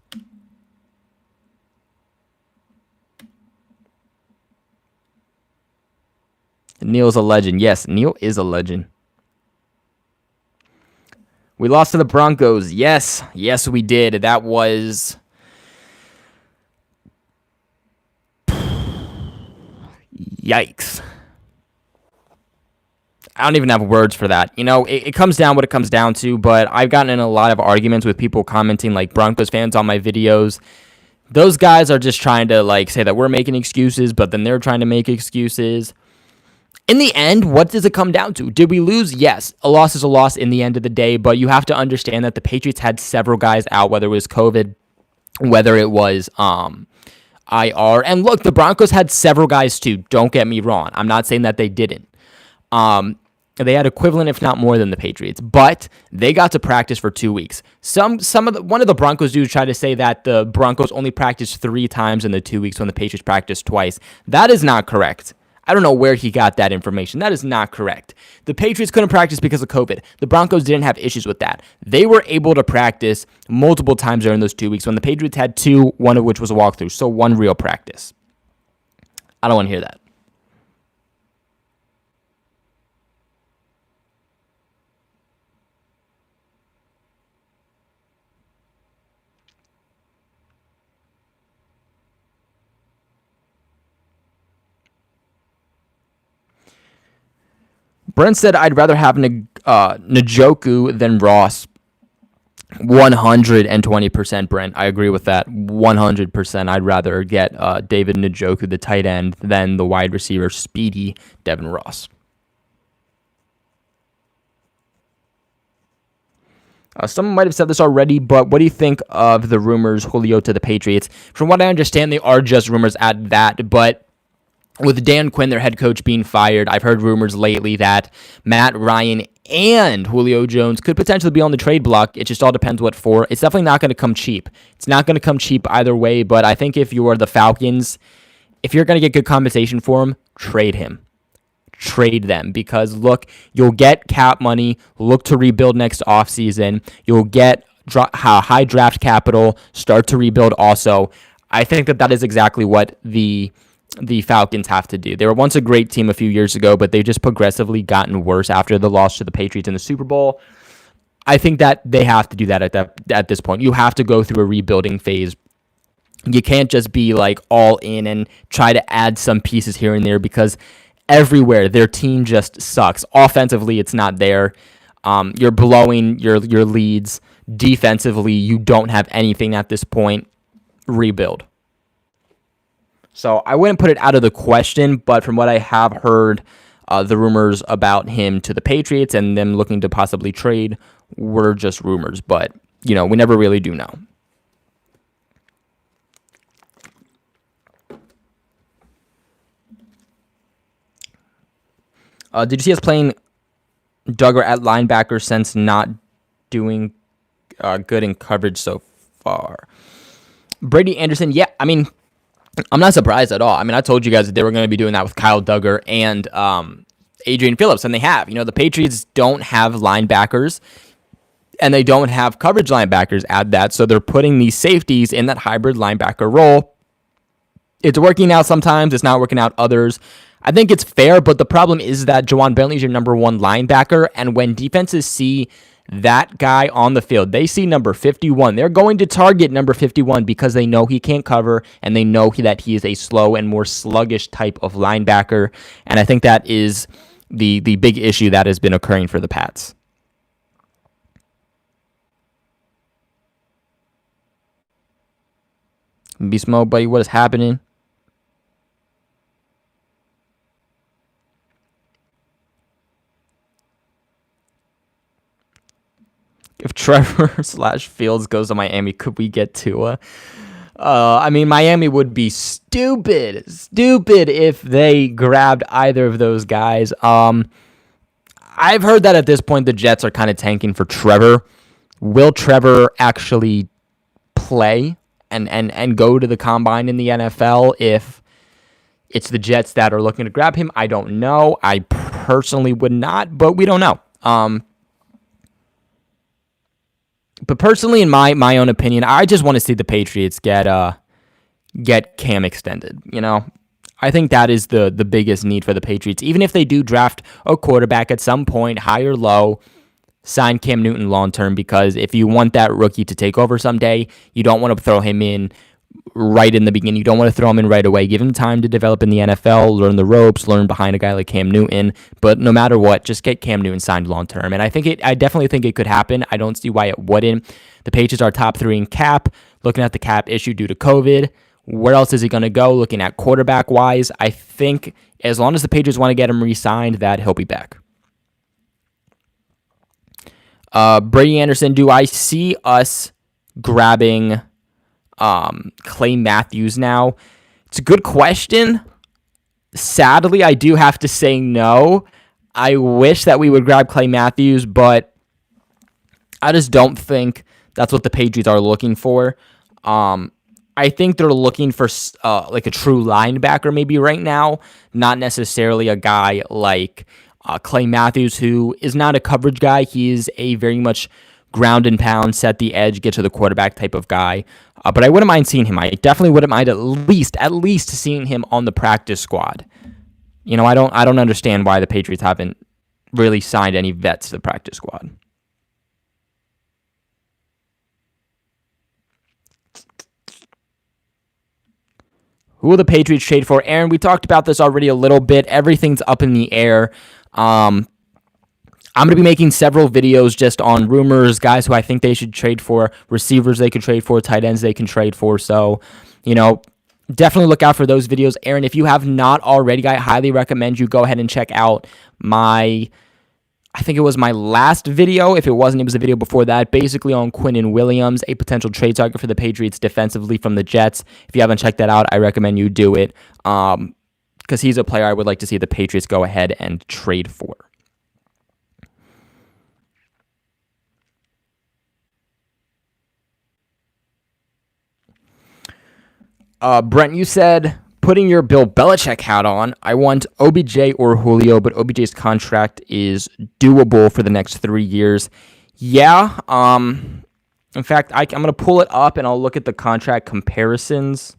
[SPEAKER 1] Neil's a legend. Yes, Neil is a legend. We lost to the Broncos. Yes, we did. That was... Yikes. I don't even have words for that. It comes down what it comes down to, but I've gotten in a lot of arguments with people commenting, like Broncos fans on my videos. Those guys are just trying to say that we're making excuses, but then they're trying to make excuses. In the end, what does it come down to? Did we lose? Yes. A loss is a loss in the end of the day, but you have to understand that the Patriots had several guys out, whether it was COVID, whether it was IR. And look, the Broncos had several guys too. Don't get me wrong. I'm not saying that they didn't. They had equivalent, if not more, than the Patriots, but they got to practice for 2 weeks. One of the Broncos dudes tried to say that the Broncos only practiced 3 times in the 2 weeks when the Patriots practiced twice. That is not correct. I don't know where he got that information. That is not correct. The Patriots couldn't practice because of COVID. The Broncos didn't have issues with that. They were able to practice multiple times during those 2 weeks when the Patriots had 2, one of which was a walkthrough, so 1 real practice. I don't want to hear that. Brent said, I'd rather have Njoku than Ross. 120%, Brent. I agree with that. 100%. I'd rather get David Njoku, the tight end, than the wide receiver, speedy Devin Ross. Someone might have said this already, but what do you think of the rumors Julio to the Patriots? From what I understand, they are just rumors at that, but with Dan Quinn, their head coach, being fired, I've heard rumors lately that Matt Ryan and Julio Jones could potentially be on the trade block. It just all depends what for. It's definitely not going to come cheap. It's not going to come cheap either way, but I think if you are the Falcons, if you're going to get good compensation for him, trade him. Trade them, because look, you'll get cap money, look to rebuild next offseason. You'll get high draft capital, start to rebuild also. I think that is exactly what the Falcons have to do. They were once a great team a few years ago, but they've just progressively gotten worse after the loss to the Patriots in the Super Bowl. I think that they have to do that at this point. You have to go through a rebuilding phase. You can't just be all in and try to add some pieces here and there, because everywhere their team just sucks. Offensively, it's not there. You're blowing your leads. Defensively, you don't have anything at this point. Rebuild. So I wouldn't put it out of the question, but from what I have heard, the rumors about him to the Patriots and them looking to possibly trade were just rumors. But, we never really do know. Did you see us playing Duggar at linebacker since not doing good in coverage so far? Brady Anderson, yeah, I'm not surprised at all. I told you guys that they were going to be doing that with Kyle Duggar and Adrian Phillips, and they have. The Patriots don't have linebackers, and they don't have coverage linebackers at that, so they're putting these safeties in that hybrid linebacker role. It's working out sometimes. It's not working out others. I think it's fair, but the problem is that Juwan Bentley is your number 1 linebacker, and when defenses see that guy on the field, they see number 51. They're going to target number 51 because they know he can't cover, and they know that he is a slow and more sluggish type of linebacker, and I think that is the big issue that has been occurring for the Pats. Beast Mode, buddy, what is happening? Trevor slash Fields goes to Miami, could we get Tua? I mean, Miami would be stupid if they grabbed either of those guys. I've heard that at this point the Jets are kind of tanking for Trevor. Will Trevor actually play and go to the combine in the NFL if it's the Jets that are looking to grab him? I don't know. I personally would not, but we don't know. But personally, in my own opinion, I just want to see the Patriots get Cam extended. You know, I think that is the biggest need for the Patriots. Even if they do draft a quarterback at some point, high or low, sign Cam Newton long term, because if you want that rookie to take over someday, you don't want to throw him in right in the beginning. You don't want to throw him in right away. Give him time to develop in the NFL, learn the ropes, learn behind a guy like Cam Newton. But no matter what, just get Cam Newton signed long term. And I definitely think it could happen. I don't see why it wouldn't. The Patriots are top 3 in cap. Looking at the cap issue due to COVID, where else is he going to go? Looking at quarterback wise, I think as long as the Patriots want to get him re-signed, that he'll be back. Brady Anderson, do I see us grabbing Clay Matthews now? It's a good question. Sadly, I do have to say no. I wish that we would grab Clay Matthews, but I just don't think that's what the Patriots are looking for. I think they're looking for like a true linebacker maybe right now, not necessarily a guy like Clay Matthews, who is not a coverage guy. He is a very much ground and pound, set the edge, get to the quarterback type of guy. But I wouldn't mind seeing him. I definitely wouldn't mind at least seeing him on the practice squad. You know, I don't understand why the Patriots haven't really signed any vets to the practice squad. Who will the Patriots trade for? Aaron, we talked about this already a little bit. Everything's up in the air. I'm going to be making several videos just on rumors, guys who I think they should trade for, receivers they could trade for, tight ends they can trade for. So, you know, definitely look out for those videos. Aaron, if you have not already, I highly recommend you go ahead and check out I think it was my last video. If it wasn't, it was a video before that, basically on Quinnen Williams, a potential trade target for the Patriots defensively from the Jets. If you haven't checked that out, I recommend you do it, because he's a player I would like to see the Patriots go ahead and trade for. Brent, you said, putting your Bill Belichick hat on, I want OBJ or Julio, but OBJ's contract is doable for the next 3 years. Yeah. In fact, I'm going to pull it up and I'll look at the contract comparisons.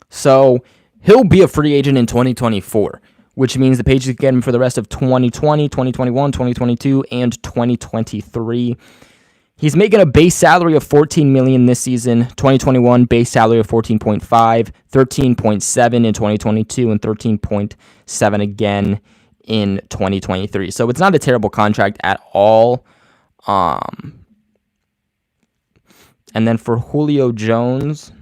[SPEAKER 1] So he'll be a free agent in 2024, which means the Patriots get him for the rest of 2020, 2021, 2022, and 2023. He's making a base salary of $14 million this season, 2021 base salary of 14.5, 13.7 in 2022, and 13.7 again in 2023. So it's not a terrible contract at all. And then for Julio Jones,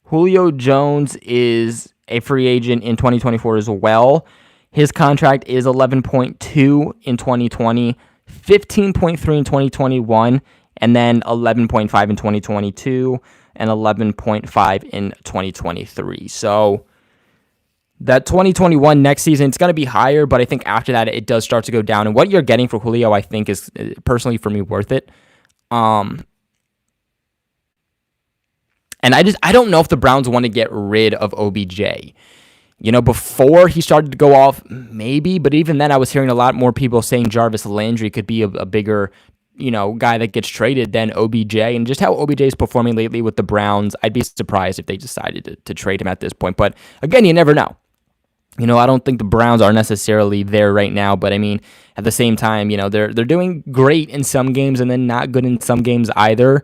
[SPEAKER 1] Julio Jones is a free agent in 2024 as well. His contract is 11.2 in 2020, 15.3 in 2021, and then 11.5 in 2022, and 11.5 in 2023. So that 2021 next season, it's going to be higher, but I think after that, it does start to go down. And what you're getting for Julio, I think, is personally for me worth it. And I don't know if the Browns want to get rid of OBJ. You know, before he started to go off, maybe, but even then I was hearing a lot more people saying Jarvis Landry could be a bigger, you know, guy that gets traded than OBJ. And just how OBJ is performing lately with the Browns, I'd be surprised if they decided to trade him at this point. But again, you never know. You know, I don't think the Browns are necessarily there right now, but I mean, at the same time, you know, they're doing great in some games and then not good in some games either.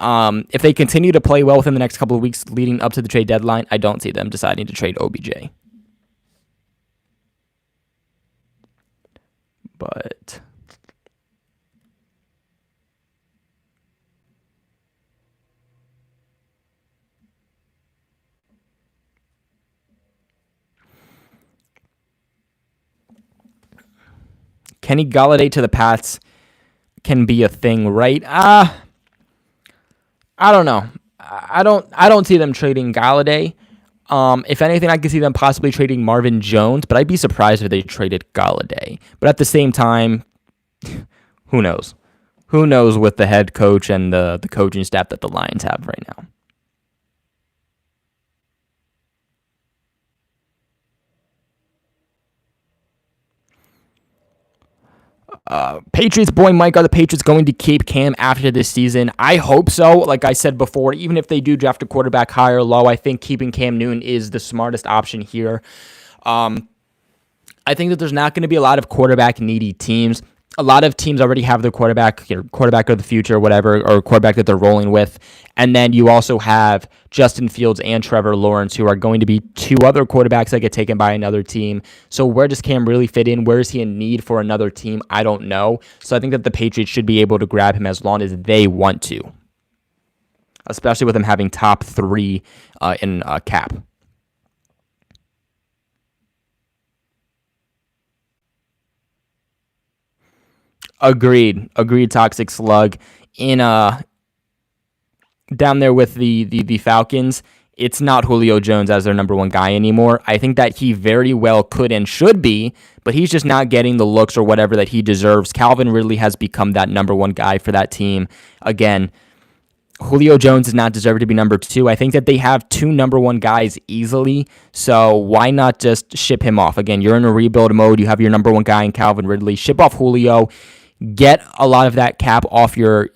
[SPEAKER 1] If they continue to play well within the next couple of weeks leading up to the trade deadline, I don't see them deciding to trade OBJ. But Kenny Golladay to the Pats can be a thing, right? I don't know. I don't see them trading Golladay. If anything, I could see them possibly trading Marvin Jones, but I'd be surprised if they traded Golladay. But at the same time, who knows? Who knows with the head coach and the coaching staff that the Lions have right now? Patriots boy Mike, are the Patriots going to keep Cam after this season? I hope so. Like I said before, even if they do draft a quarterback high or low, I think keeping Cam Newton is the smartest option here. I think that there's not going to be a lot of quarterback needy teams. A lot of teams already have their quarterback of the future, whatever, or quarterback that they're rolling with. And then you also have Justin Fields and Trevor Lawrence, who are going to be two other quarterbacks that get taken by another team. So where does Cam really fit in? Where is he in need for another team? I don't know. So I think that the Patriots should be able to grab him as long as they want to, especially with him having top 3 in cap. Agreed, Toxic Slug. In down there with the Falcons, it's not Julio Jones as their number one guy anymore. I think that he very well could and should be, but he's just not getting the looks or whatever that he deserves. Calvin Ridley has become that number one guy for that team. Again, Julio Jones does not deserve to be number 2. I think that they have 2 number 1 guys easily, so why not just ship him off? Again, you're in a rebuild mode. You have your number 1 guy in Calvin Ridley. Ship off Julio. Get a lot of that cap off your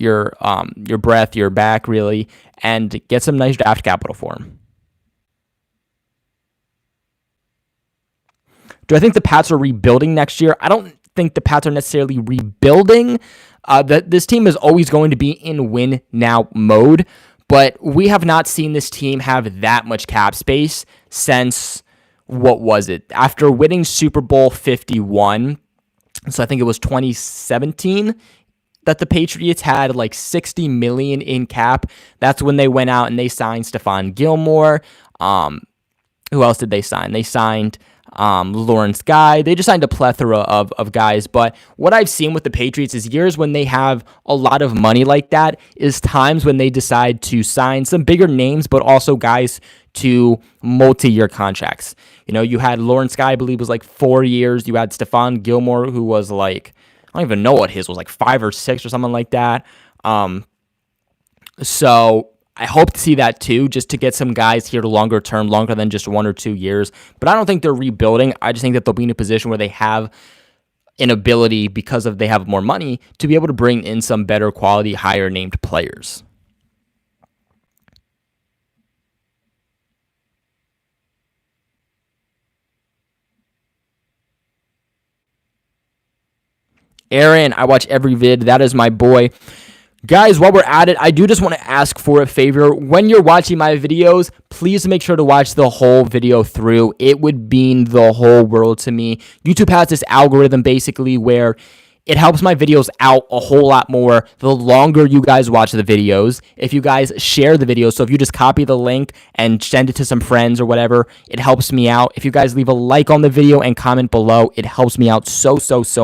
[SPEAKER 1] breath, your back, really, and get some nice draft capital for him. Do I think the Pats are rebuilding next year? I don't think the Pats are necessarily rebuilding. This team is always going to be in win-now mode, but we have not seen this team have that much cap space since, what was it? After winning Super Bowl 51, so I think it was 2017 that the Patriots had like $60 million in cap. That's when they went out and they signed Stephon Gilmore. Who else did they sign? They signed Lawrence Guy. They just signed a plethora of guys. But what I've seen with the Patriots is years when they have a lot of money like that is times when they decide to sign some bigger names, but also guys to multi-year contracts. You know, you had Lawrence Guy, I believe, was like 4 years. You had Stephon Gilmore, who was like, I don't even know what his was, like 5 or 6 or something like that. So I hope to see that too, just to get some guys here to longer term, longer than just 1 or 2 years. But I don't think they're rebuilding. I just think that they'll be in a position where they have an ability, because of they have more money, to be able to bring in some better quality, higher named players. Aaron, I watch every vid. That is my boy. Guys, while we're at it, I do just want to ask for a favor. When you're watching my videos, please make sure to watch the whole video through. It would mean the whole world to me. YouTube has this algorithm basically where it helps my videos out a whole lot more the longer you guys watch the videos. If you guys share the videos, so if you just copy the link and send it to some friends or whatever, it helps me out. If you guys leave a like on the video and comment below, it helps me out so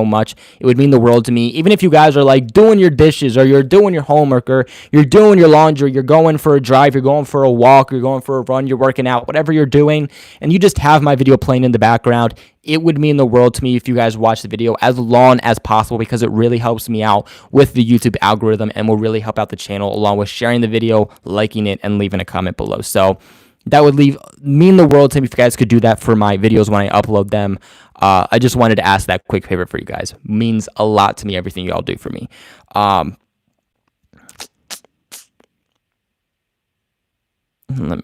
[SPEAKER 1] much. It would mean the world to me. Even if you guys are like doing your dishes, or you're doing your homework, or you're doing your laundry, you're going for a drive, you're going for a walk, you're going for a run, you're working out, whatever you're doing, and you just have my video playing in the background, it would mean the world to me if you guys watch the video as long as possible, because it really helps me out with the YouTube algorithm and will really help out the channel, along with sharing the video, liking it, and leaving a comment below. So that would mean the world to me if you guys could do that for my videos when I upload them. I just wanted to ask that quick favor for you guys. It means a lot to me, everything you all do for me. Let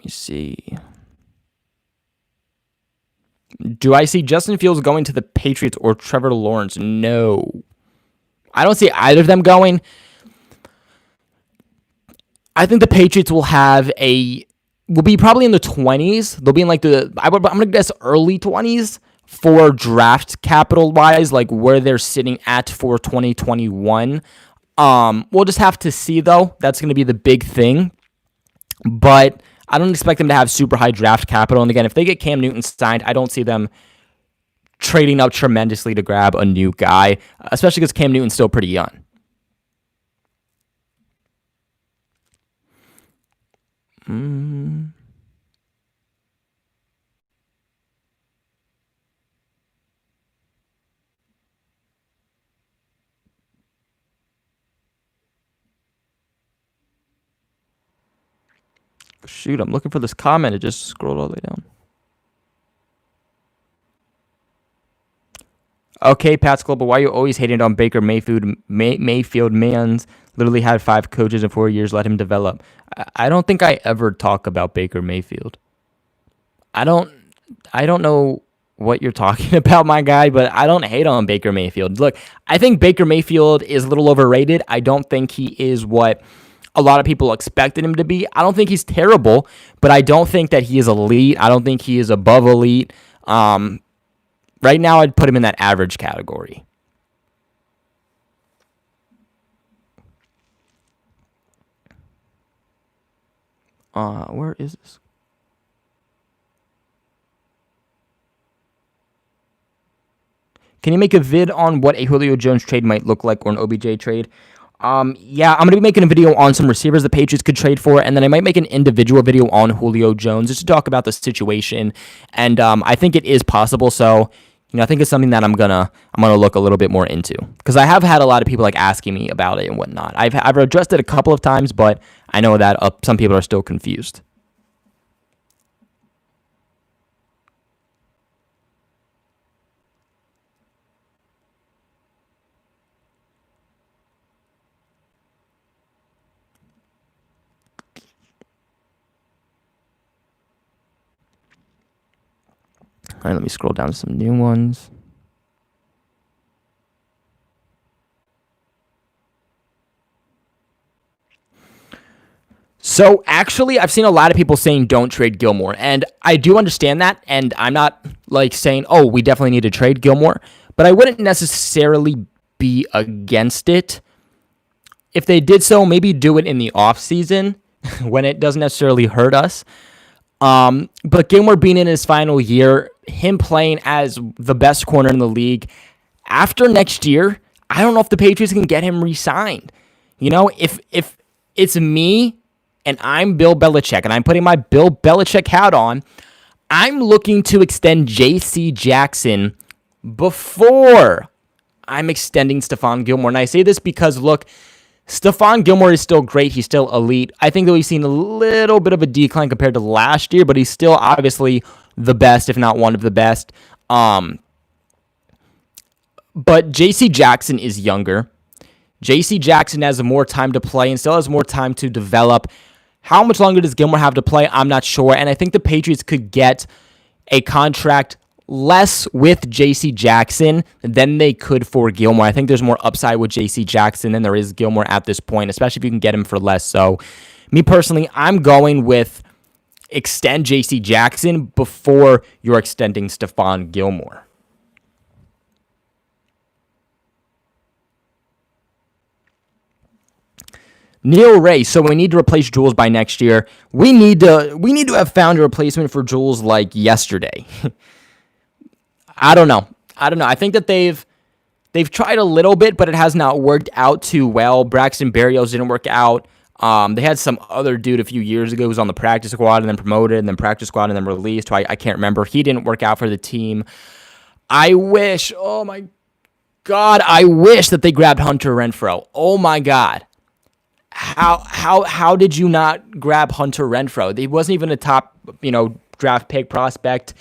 [SPEAKER 1] me see. Do I see Justin Fields going to the Patriots or Trevor Lawrence? No. I don't see either of them going. I think the Patriots will be probably in the 20s. They'll be in like I'm going to guess early 20s for draft capital wise, like where they're sitting at for 2021. We'll just have to see though. That's going to be the big thing. But I don't expect them to have super high draft capital. And again, if they get Cam Newton signed, I don't see them trading up tremendously to grab a new guy, especially because Cam Newton's still pretty young. Shoot, I'm looking for this comment. It just scrolled all the way down. Okay, Pat's Global, why are you always hating on Baker Mayfield? Mayfield man's literally had 5 coaches in 4 years. Let him develop. I don't think I ever talk about Baker Mayfield. I don't know what you're talking about, my guy, but I don't hate on Baker Mayfield. Look, I think Baker Mayfield is a little overrated. I don't think he is what a lot of people expected him to be. I don't think he's terrible, but I don't think that he is elite. I don't think he is above elite. Right now, I'd put him in that average category. Where is this? Can you make a vid on what a Julio Jones trade might look like or an OBJ trade? Yeah, I'm going to be making a video on some receivers the Patriots could trade for, and then I might make an individual video on Julio Jones just to talk about the situation. And I think it is possible, so I think it's something that I'm gonna look a little bit more into, because I have had a lot of people like asking me about it and whatnot. I've addressed it a couple of times, but I know that some people are still confused. All right, let me scroll down to some new ones. So actually, I've seen a lot of people saying don't trade Gilmore, and I do understand that, and I'm not like saying, oh, we definitely need to trade Gilmore, but I wouldn't necessarily be against it. If they did so, maybe do it in the offseason when it doesn't necessarily hurt us. But Gilmore being in his final year, him playing as the best corner in the league, after next year, I don't know if the Patriots can get him re-signed. If it's me and I'm Bill Belichick and I'm putting my Bill Belichick hat on, I'm looking to extend J.C. Jackson before I'm extending Stephon Gilmore. And I say this because, look, Stephon Gilmore is still great. He's still elite. I think that we've seen a little bit of a decline compared to last year, but he's still obviously the best, if not one of the best. But J.C. Jackson is younger. J.C. Jackson has more time to play and still has more time to develop. How much longer does Gilmore have to play? I'm not sure. And I think the Patriots could get a contract less with J.C. Jackson than they could for Gilmore. I think there's more upside with J.C. Jackson than there is Gilmore at this point, especially if you can get him for less. So, me personally, I'm going with extend J.C. Jackson before you're extending Stephon Gilmore. Neil Ray, so we need to replace Jules by next year. We need to have found a replacement for Jules like yesterday. I don't know. I think that they've tried a little bit, but it has not worked out too well. Braxton Berrios didn't work out. They had some other dude a few years ago who was on the practice squad and then promoted and then practice squad and then released. I can't remember. He didn't work out for the team. I wish, oh my God, I wish that they grabbed Hunter Renfrow. Oh my God. How did you not grab Hunter Renfrow? He wasn't even a top, draft pick prospect.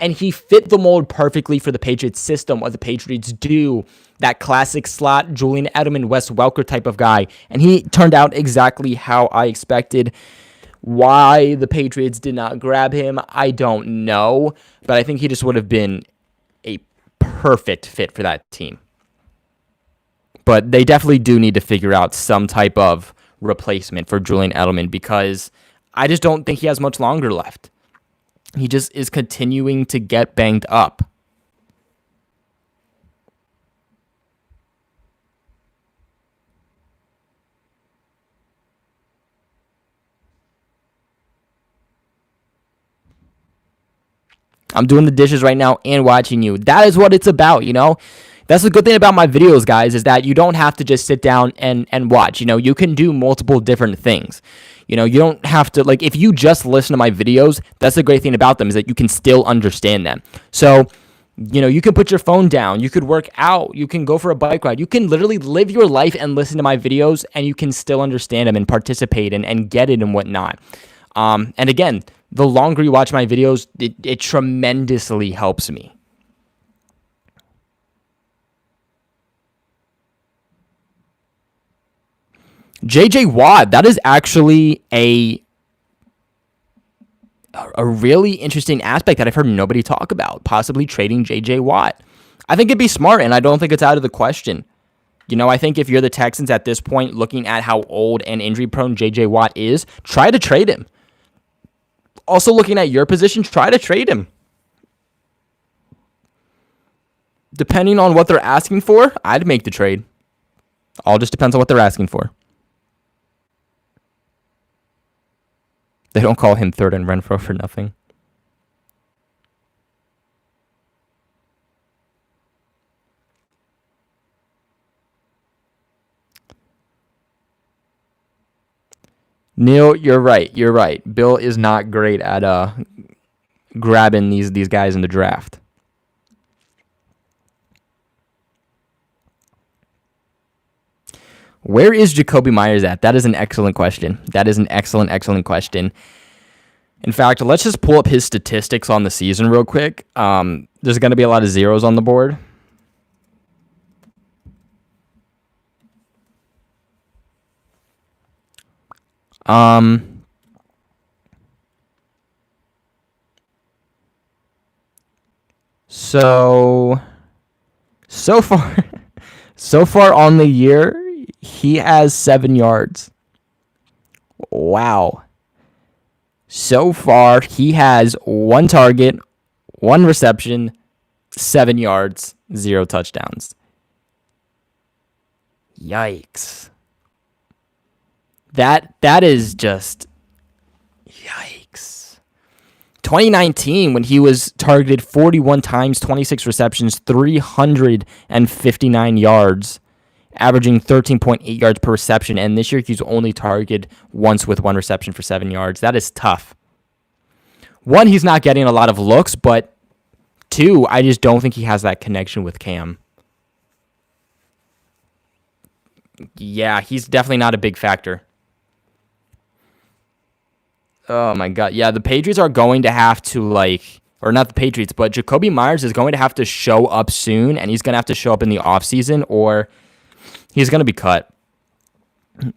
[SPEAKER 1] And he fit the mold perfectly for the Patriots system, what the Patriots do. That classic slot, Julian Edelman, Wes Welker type of guy. And he turned out exactly how I expected. Why the Patriots did not grab him, I don't know. But I think he just would have been a perfect fit for that team. But they definitely do need to figure out some type of replacement for Julian Edelman because I just don't think he has much longer left. He just is continuing to get banged up. I'm doing the dishes right now and watching you. That is what it's about, you know? That's the good thing about my videos, guys, is that you don't have to just sit down and watch. You know, you can do multiple different things. You know, you don't have to, like, if you just listen to my videos, that's the great thing about them is that you can still understand them. So, you know, you can put your phone down. You could work out. You can go for a bike ride. You can literally live your life and listen to my videos, and you can still understand them and participate and get it and whatnot. And again, the longer you watch my videos, it tremendously helps me. JJ Watt, that is actually a really interesting aspect that I've heard nobody talk about, possibly trading JJ Watt. I think it'd be smart, and I don't think it's out of the question. You know, I think if you're the Texans at this point, looking at how old and injury-prone JJ Watt is, try to trade him. Also, looking at your position, try to trade him. Depending on what they're asking for, I'd make the trade. All just depends on what they're asking for. They don't call him third and Renfro for nothing. Neil, you're right. You're right. Bill is not great at grabbing these guys in the draft. Where is Jacoby Myers at? That is an excellent question. That is an excellent question. In fact, let's just pull up his statistics on the season real quick. There's going to be a lot of zeros on the board. So far, so far on the year, he has 7 yards. Wow. So far, he has 1 target, 1 reception, 7 yards, 0 touchdowns. Yikes. That is just yikes. 2019, when he was targeted 41 times, 26 receptions, 359 yards, averaging 13.8 yards per reception, and this year he's only targeted once with 1 reception for 7 yards. That is tough. 1, he's not getting a lot of looks, but 2, I just don't think he has that connection with Cam. Yeah, he's definitely not a big factor. Oh my God. Yeah, the Patriots are going to have to, or not the Patriots, but Jacoby Myers is going to have to show up soon, and he's going to have to show up in the offseason, or he's going to be cut.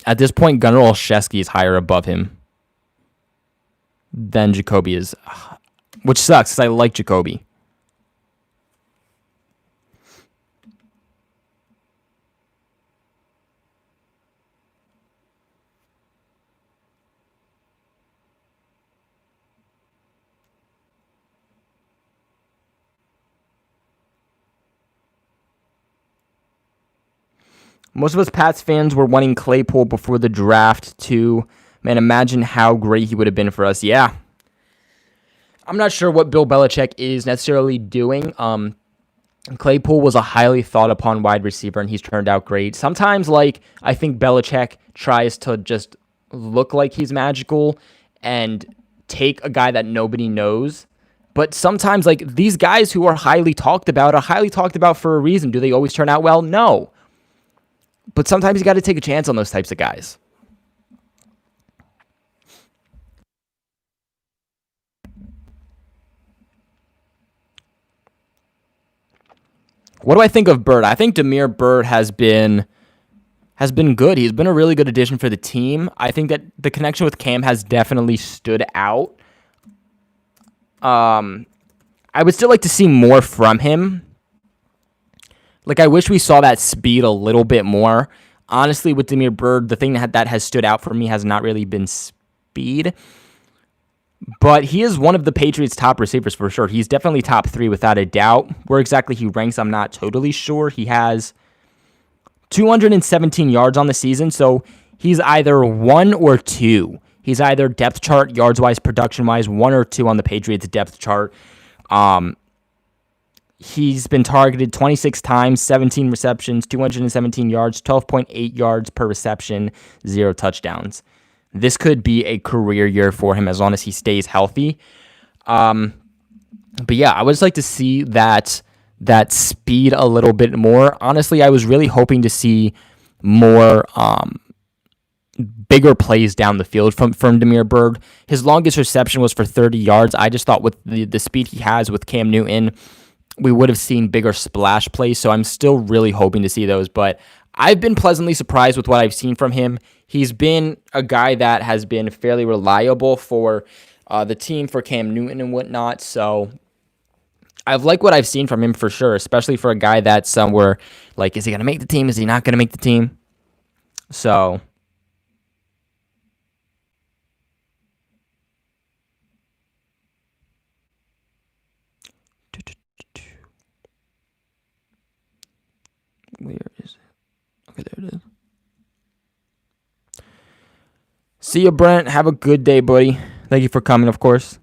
[SPEAKER 1] At this point, Gunnar Olszewski is higher above him than Jacoby is, which sucks because I like Jacoby. Most of us Pats fans were wanting Claypool before the draft too. Man, imagine how great he would have been for us. Yeah. I'm not sure what Bill Belichick is necessarily doing. Claypool was a highly thought upon wide receiver, and he's turned out great. Sometimes, I think Belichick tries to just look like he's magical and take a guy that nobody knows. But sometimes, these guys who are highly talked about for a reason. Do they always turn out well? No. But sometimes you got to take a chance on those types of guys. What do I think of Bird? I think Damiere Byrd has been good. He's been a really good addition for the team. I think that the connection with Cam has definitely stood out. I would still like to see more from him. I wish we saw that speed a little bit more. honestly, with Damiere Byrd, the thing that has stood out for me has not really been speed. But he is one of the Patriots' top receivers for sure. He's definitely top 3 without a doubt. Where exactly he ranks, I'm not totally sure. He has 217 yards on the season, so he's either 1 or 2. He's either depth chart, yards-wise, production-wise, 1 or 2 on the Patriots' depth chart. He's been targeted 26 times, 17 receptions, 217 yards, 12.8 yards per reception, 0 touchdowns. This could be a career year for him as long as he stays healthy. But yeah, I would just like to see that speed a little bit more. Honestly, I was really hoping to see more bigger plays down the field from Damiere Byrd. His longest reception was for 30 yards. I just thought with the speed he has with Cam Newton, we would have seen bigger splash plays. So I'm still really hoping to see those. But I've been pleasantly surprised with what I've seen from him. He's been a guy that has been fairly reliable for the team, for Cam Newton and whatnot. So I've liked what I've seen from him for sure, especially for a guy that's somewhere like, is he going to make the team? Is he not going to make the team? So where is it? Okay, there it is. See you, Brent. Have a good day, buddy. Thank you for coming, of course.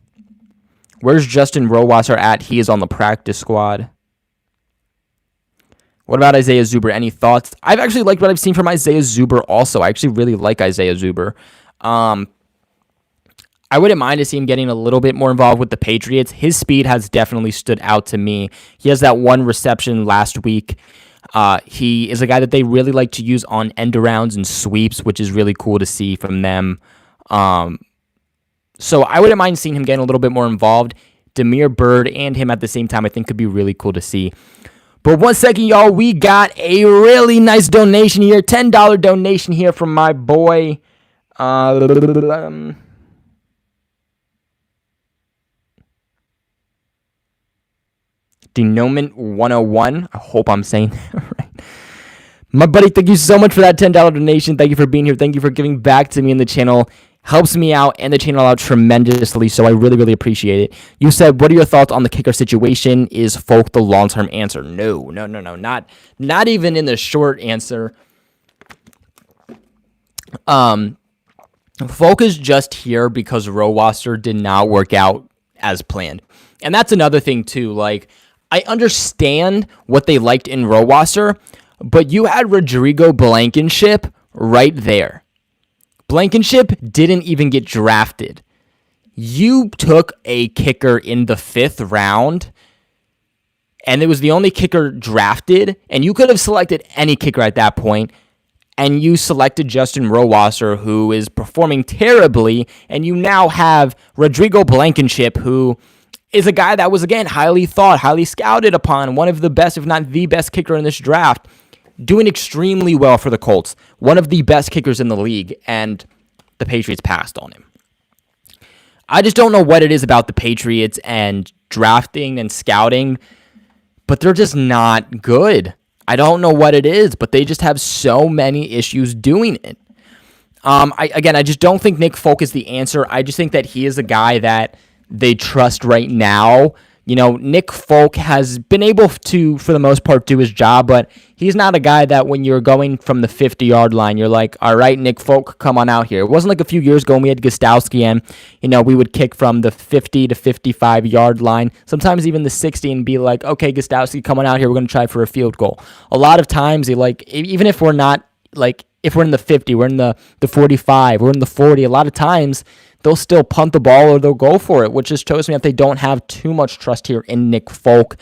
[SPEAKER 1] Where's Justin Rohrwasser at? He is on the practice squad. What about Isaiah Zuber? Any thoughts? I've actually liked what I've seen from Isaiah Zuber also. I actually really like Isaiah Zuber. I wouldn't mind to see him getting a little bit more involved with the Patriots. His speed has definitely stood out to me. He has that one reception last week. He is a guy that they really like to use on end-arounds and sweeps, which is really cool to see from them. So I wouldn't mind seeing him getting a little bit more involved. Damiere Byrd and him at the same time, I think could be really cool to see. But 1 second, y'all, we got a really nice donation here. $10 donation here from my boy. Denoment 101. I hope I'm saying that right. My buddy, thank you so much for that $10 donation. Thank you for being here. Thank you for giving back to me in the channel. Helps me out and the channel out tremendously, so I really, really appreciate it. You said, what are your thoughts on the kicker situation? Is Folk the long-term answer? No. Not even in the short answer. Folk is just here because Rohrwasser did not work out as planned. And that's another thing, too. Like, I understand what they liked in Rohrwasser, but you had Rodrigo Blankenship right there. Blankenship didn't even get drafted. You took a kicker in the 5th round, and it was the only kicker drafted, and you could have selected any kicker at that point, and you selected Justin Rohrwasser, who is performing terribly, and you now have Rodrigo Blankenship, who is a guy that was, again, highly thought, highly scouted upon, one of the best, if not the best kicker in this draft, doing extremely well for the Colts, one of the best kickers in the league, and the Patriots passed on him. I just don't know what it is about the Patriots and drafting and scouting, but they're just not good. I don't know what it is, but they just have so many issues doing it. I just don't think Nick Folk is the answer. I just think that he is a guy that they trust right now. You know, Nick Folk has been able to, for the most part, do his job, but he's not a guy that when you're going from the 50-yard line, you're like, all right, Nick Folk, come on out here. It wasn't like a few years ago when we had Gostowski and, we would kick from the 50 to 55-yard line, sometimes even the 60, and be like, okay, Gostowski, come on out here. We're going to try for a field goal. A lot of times, even if we're not, if we're in the 50, we're in the 45, we're in the 40, a lot of times, they'll still punt the ball or they'll go for it, which just shows me that they don't have too much trust here in Nick Folk.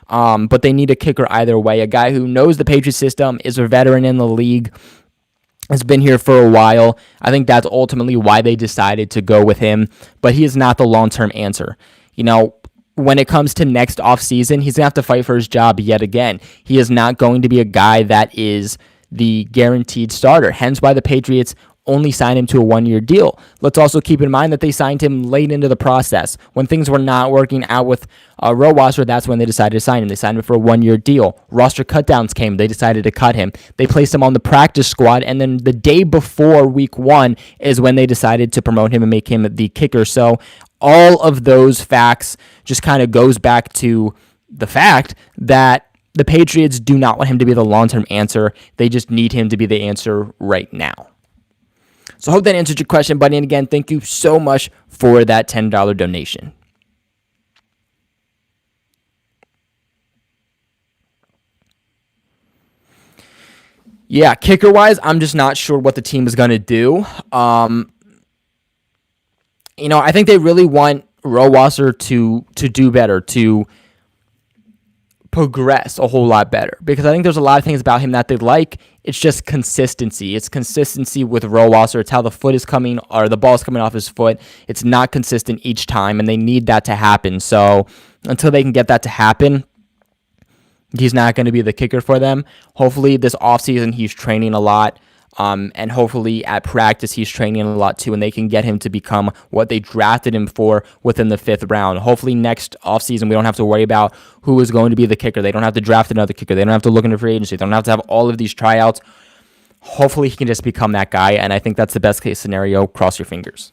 [SPEAKER 1] But they need a kicker either way, a guy who knows the Patriots system, is a veteran in the league, has been here for a while. I think that's ultimately why they decided to go with him, but he is not the long-term answer. When it comes to next offseason, he's going to have to fight for his job yet again. He is not going to be a guy that is the guaranteed starter, hence why the Patriots only signed him to a 1-year deal. Let's also keep in mind that they signed him late into the process. When things were not working out with Rohrwasser, that's when they decided to sign him. They signed him for a 1-year deal. Roster cutdowns came. They decided to cut him. They placed him on the practice squad, and then the day before week 1 is when they decided to promote him and make him the kicker. So all of those facts just kind of goes back to the fact that the Patriots do not want him to be the long-term answer. They just need him to be the answer right now. So I hope that answered your question, buddy. And again, thank you so much for that $10 donation. Yeah, kicker-wise, I'm just not sure what the team is going to do. I think they really want Rohrwasser to do better, to progress a whole lot better, because I think there's a lot of things about him that they like. It's just consistency. It's consistency with Rohrwasser. It's how the foot is coming, or the ball is coming off his foot. It's not consistent each time, and they need that to happen. So until they can get that to happen, he's not going to be the kicker for them. Hopefully this offseason he's training a lot. And hopefully at practice he's training a lot too, and they can get him to become what they drafted him for within the 5th round. Hopefully next offseason we don't have to worry about who is going to be the kicker. They don't have to draft another kicker. They don't have to look into free agency. They don't have to have all of these tryouts. Hopefully he can just become that guy, and I think that's the best case scenario. Cross your fingers.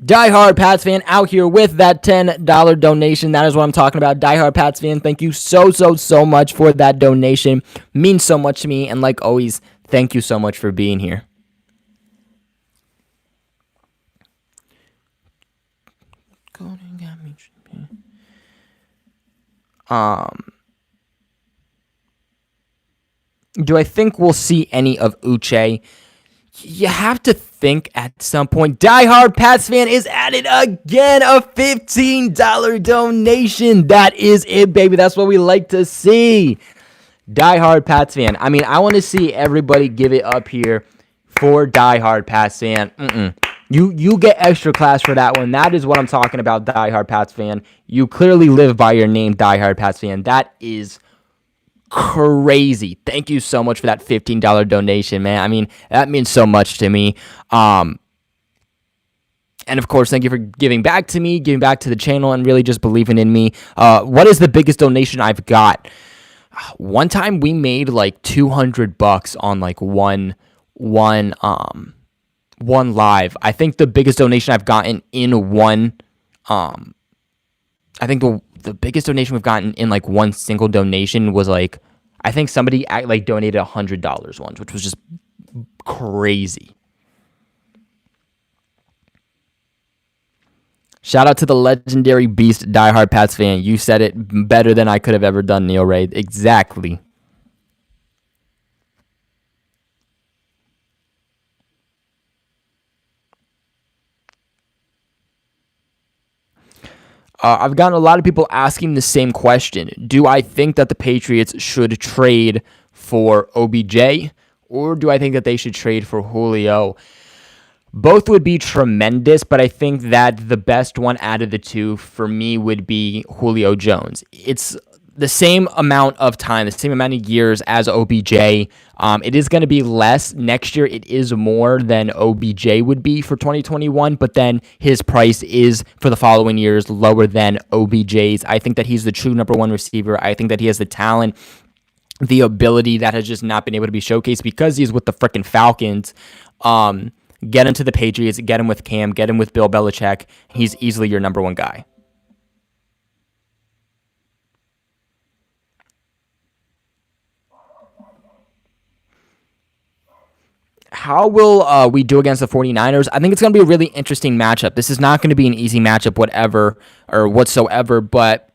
[SPEAKER 1] Diehard Pats fan out here with that $10 donation. That is what I'm talking about. Diehard Pats fan, thank you so much for that donation. Means so much to me. And like always, thank you so much for being here. Do I think we'll see any of Uche? You have to think at some point. Diehard Pats fan is at it again. A $15 donation. That is it, baby. That's what we like to see. Diehard Pats fan. I mean, I want to see everybody give it up here for Diehard Pats fan. You get extra class for that one. That is what I'm talking about, Diehard Pats fan. You clearly live by your name, Diehard Pats fan. That is crazy. Thank you so much for that $15 donation, man. I mean, that means so much to me. And of course, thank you for giving back to me, giving back to the channel, and really just believing in me. What is the biggest donation I've got? One time we made like $200 on like one live. I think the biggest donation I've gotten in one, I think the biggest donation we've gotten in like one single donation was like, I think somebody like donated $100 once, which was just crazy. Shout out to the legendary beast, Diehard Pats fan. You said it better than I could have ever done, Neil Ray. Exactly. I've gotten a lot of people asking the same question. Do I think that the Patriots should trade for OBJ, or do I think that they should trade for Julio? Both would be tremendous, but I think that the best one out of the two for me would be Julio Jones. It's the same amount of time, the same amount of years as OBJ. It is going to be less. Next year, it is more than OBJ would be for 2021, but then his price is for the following years lower than OBJ's. I think that he's the true number one receiver. I think that he has the talent, the ability that has just not been able to be showcased because he's with the freaking Falcons. Get him to the Patriots, get him with Cam, get him with Bill Belichick. He's easily your number one guy. How will we do against the 49ers? I think it's going to be a really interesting matchup. This is not going to be an easy matchup whatsoever, but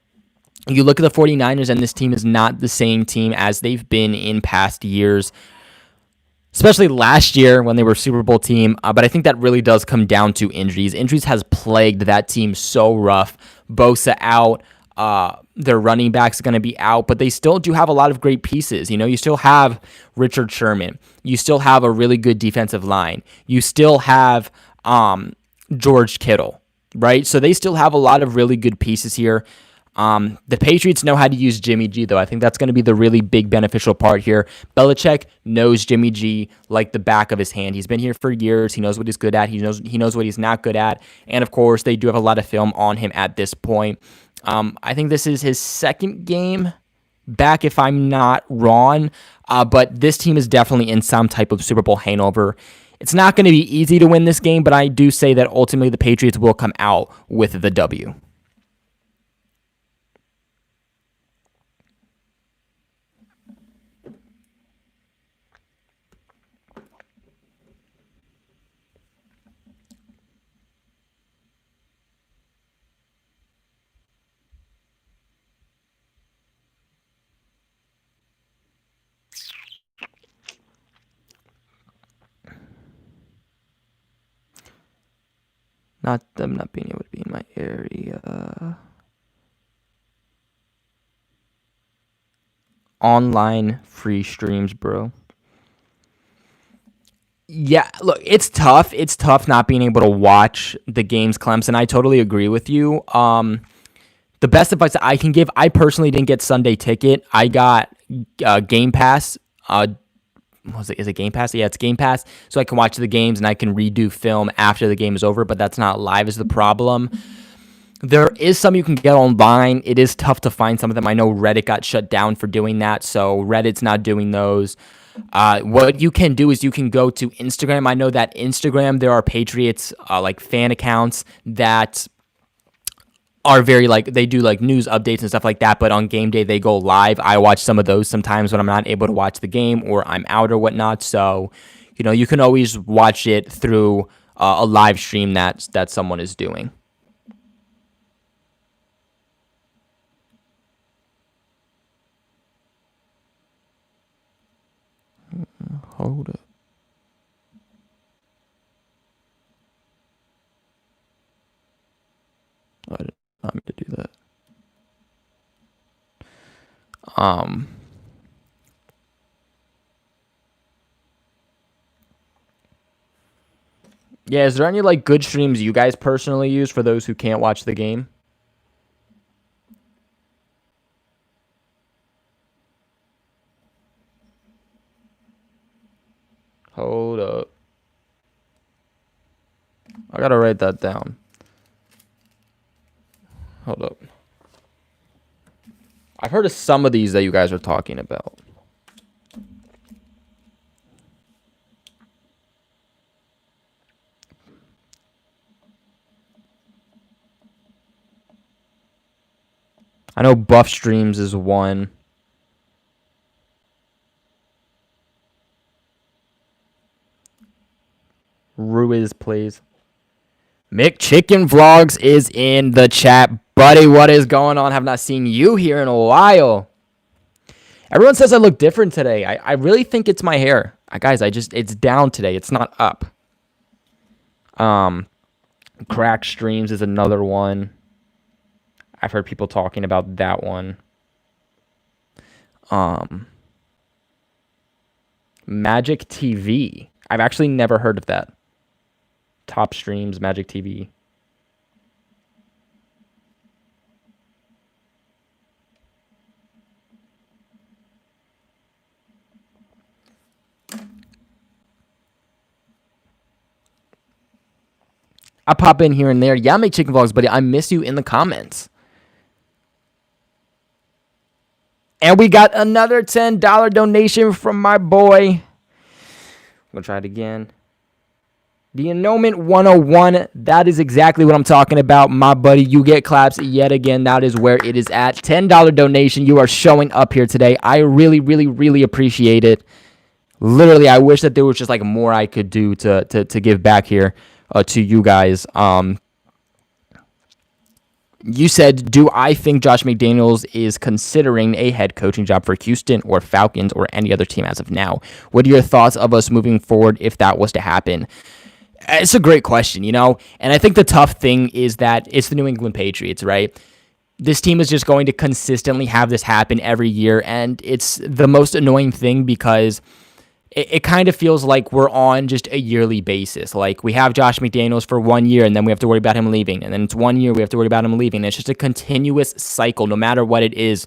[SPEAKER 1] you look at the 49ers and this team is not the same team as they've been in past years, especially last year when they were a Super Bowl team. But I think that really does come down to injuries. Injuries has plagued that team so rough. Bosa out. Their running back's going to be out, but they still do have a lot of great pieces. You know, you still have Richard Sherman. You still have a really good defensive line. You still have George Kittle, right? So they still have a lot of really good pieces here. The Patriots know how to use Jimmy G, though. I think that's going to be the really big beneficial part here. Belichick knows Jimmy G like the back of his hand. He's been here for years. He knows what he's good at. He knows what he's not good at. And, of course, they do have a lot of film on him at this point. I think this is his second game back, if I'm not wrong. But this team is definitely in some type of Super Bowl hangover. It's not going to be easy to win this game, but I do say that ultimately the Patriots will come out with the W. Not them not being able to be in my area. Online free streams, bro. Yeah, look, it's tough. It's tough not being able to watch the games, Clemson. I totally agree with you. The best advice that I can give, I personally didn't get Sunday ticket. I got Game Pass. Is it Game Pass? Yeah, it's Game Pass. So I can watch the games and I can redo film after the game is over, but that's not live is the problem. There is some you can get online. It is tough to find some of them. I know Reddit got shut down for doing that, so Reddit's not doing those. What you can do is you can go to Instagram. I know that Instagram, there are Patriots like fan accounts that are very they do news updates and stuff like that, but on game day they go live. I watch some of those sometimes when I'm not able to watch the game or I'm out or whatnot. So, you can always watch it through a live stream that someone is doing. Hold up. I did not mean to do that. Yeah, is there any good streams you guys personally use for those who can't watch the game? Hold up. I gotta write that down. Hold up. I've heard of some of these that you guys are talking about. I know Buff Streams is one. Ruiz plays. Mick Chicken Vlogs is in the chat. Buddy, what is going on? Have not seen you here in a while. Everyone says I look different today. I really think it's my hair. Guys, it's down today. It's not up. Crack Streams is another one. I've heard people talking about that one. Magic TV. I've actually never heard of that. Top Streams, Magic TV. I pop in here and there. Yeah, I make chicken vlogs, buddy. I miss you in the comments. And we got another $10 donation from my boy. I'm going to try it again. The Annulment 101, that is exactly what I'm talking about, my buddy. You get claps yet again. That is where it is at. $10 donation. You are showing up here today. I really, really, really appreciate it. Literally, I wish that there was just more I could do to give back here to you guys. You said, do I think Josh McDaniels is considering a head coaching job for Houston or Falcons or any other team as of now? What are your thoughts of us moving forward if that was to happen? It's a great question, and I think the tough thing is that it's the New England Patriots, right? This team is just going to consistently have this happen every year, and it's the most annoying thing because it kind of feels like we're on just a yearly basis. Like we have Josh McDaniels for 1 year and then we have to worry about him leaving. And then it's 1 year, we have to worry about him leaving. And it's just a continuous cycle, no matter what it is.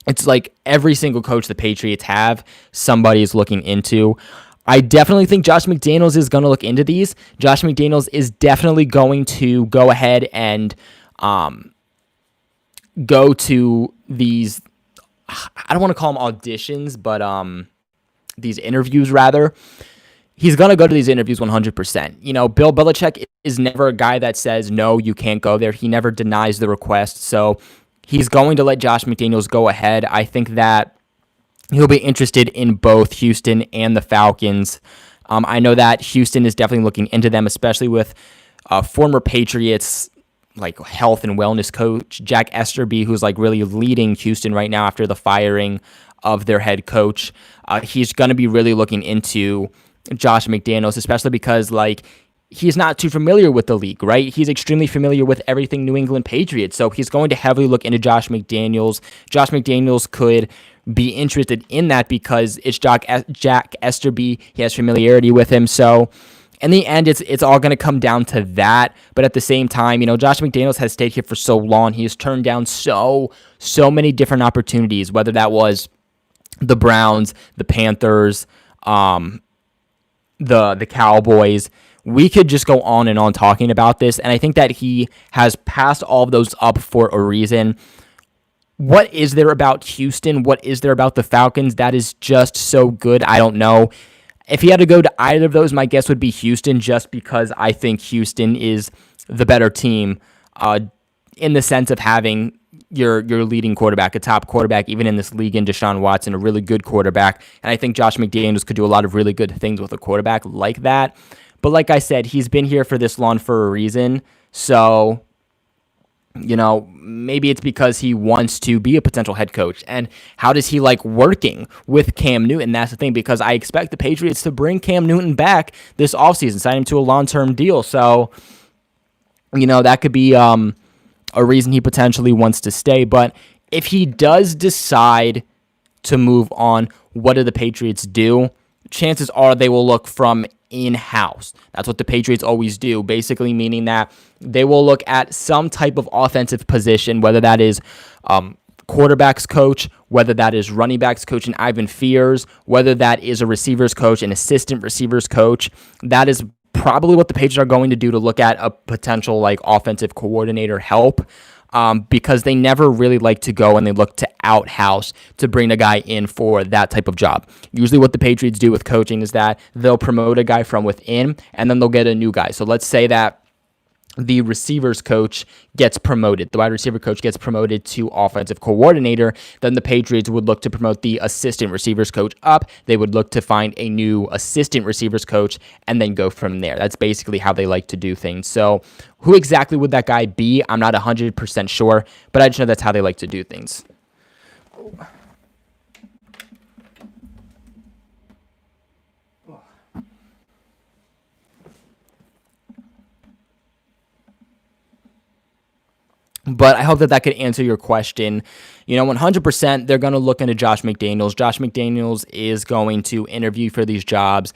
[SPEAKER 1] It's like every single coach the Patriots have, somebody is looking into. I definitely think Josh McDaniels is going to look into these. Josh McDaniels is definitely going to go ahead and go to these, I don't want to call them auditions, but these interviews rather. He's going to go to these interviews 100%. You know, Bill Belichick is never a guy that says, no, you can't go there. He never denies the request. So he's going to let Josh McDaniels go ahead. I think that he'll be interested in both Houston and the Falcons. I know that Houston is definitely looking into them, especially with former Patriots like health and wellness coach Jack Esterby, who's like really leading Houston right now after the firing of their head coach. He's going to be really looking into Josh McDaniels, especially because like he's not too familiar with the league, right? He's extremely familiar with everything New England Patriots, so he's going to heavily look into Josh McDaniels. Josh McDaniels could be interested in that because it's Jack Esterby. He has familiarity with him, so in the end, it's all going to come down to that. But at the same time, you know, Josh McDaniels has stayed here for so long. He has turned down so many different opportunities, whether that was the Browns, the Panthers, the Cowboys. We could just go on and on talking about this, and I think that he has passed all of those up for a reason. What is there about Houston? What is there about the Falcons that is just so good? I don't know. If he had to go to either of those, my guess would be Houston, just because I think Houston is the better team in the sense of having your leading quarterback, a top quarterback, even in this league, in Deshaun Watson, a really good quarterback. And I think Josh McDaniels could do a lot of really good things with a quarterback like that. But like I said, he's been here for this long for a reason. So, you know, maybe it's because he wants to be a potential head coach. And how does he like working with Cam Newton? That's the thing, because I expect the Patriots to bring Cam Newton back this offseason, sign him to a long-term deal. So, you know, that could be a reason he potentially wants to stay. But if he does decide to move on, what do the Patriots do? Chances are they will look from in-house. That's what the Patriots always do, basically meaning that they will look at some type of offensive position, whether that is quarterbacks coach, whether that is running backs coach and Ivan Fears, whether that is a receivers coach, an assistant receivers coach. That is probably what the Patriots are going to do to look at a potential like offensive coordinator help. Because they never really like to go and they look to outhouse to bring a guy in for that type of job. Usually what the Patriots do with coaching is that they'll promote a guy from within and then they'll get a new guy. So let's say that the receivers coach gets promoted, the wide receiver coach gets promoted to offensive coordinator, then the Patriots would look to promote the assistant receivers coach up. They would look to find a new assistant receivers coach and then go from there. That's basically how they like to do things. So who exactly would that guy be? I'm not 100% sure, but I just know that's how they like to do things. But I hope that could answer your question. You know, 100%, they're going to look into Josh McDaniels. Josh McDaniels is going to interview for these jobs,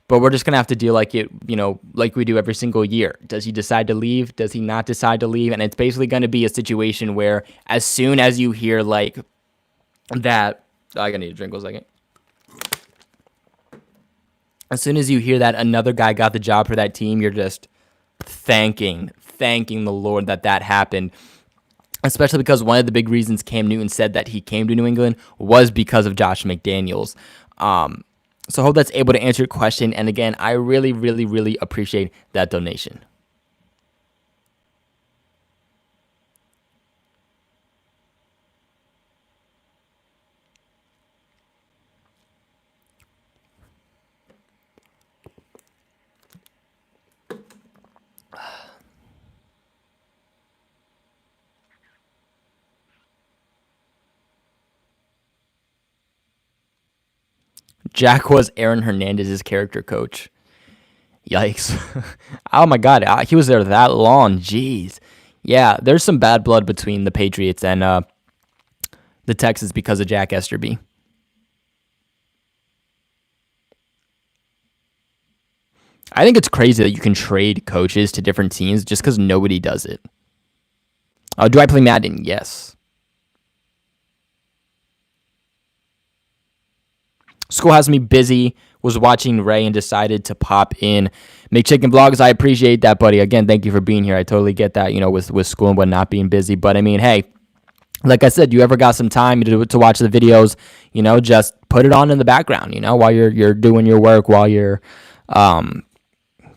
[SPEAKER 1] but we're just going to have to deal like it, you know, like we do every single year. Does he decide to leave? Does he not decide to leave? And it's basically going to be a situation where as soon as you hear like that, I need a drink for a second. As soon as you hear that another guy got the job for that team, you're just thanking the Lord that happened, especially because one of the big reasons Cam Newton said that he came to New England was because of Josh McDaniels. So I hope that's able to answer your question. And again, I really, really, really appreciate that donation. Jack was Aaron Hernandez's character coach. Yikes. Oh my God. He was there that long. Jeez. Yeah, there's some bad blood between the Patriots and the Texans because of Jack Esterby. I think it's crazy that you can trade coaches to different teams just because nobody does it. Do I play Madden? Yes. School has me busy. Was watching Ray and decided to pop in. McChicken Vlogs, I appreciate that, buddy. Again, thank you for being here. I totally get that, with school and whatnot being busy. But I mean, hey, like I said, you ever got some time to watch the videos, just put it on in the background, while you're doing your work, while you're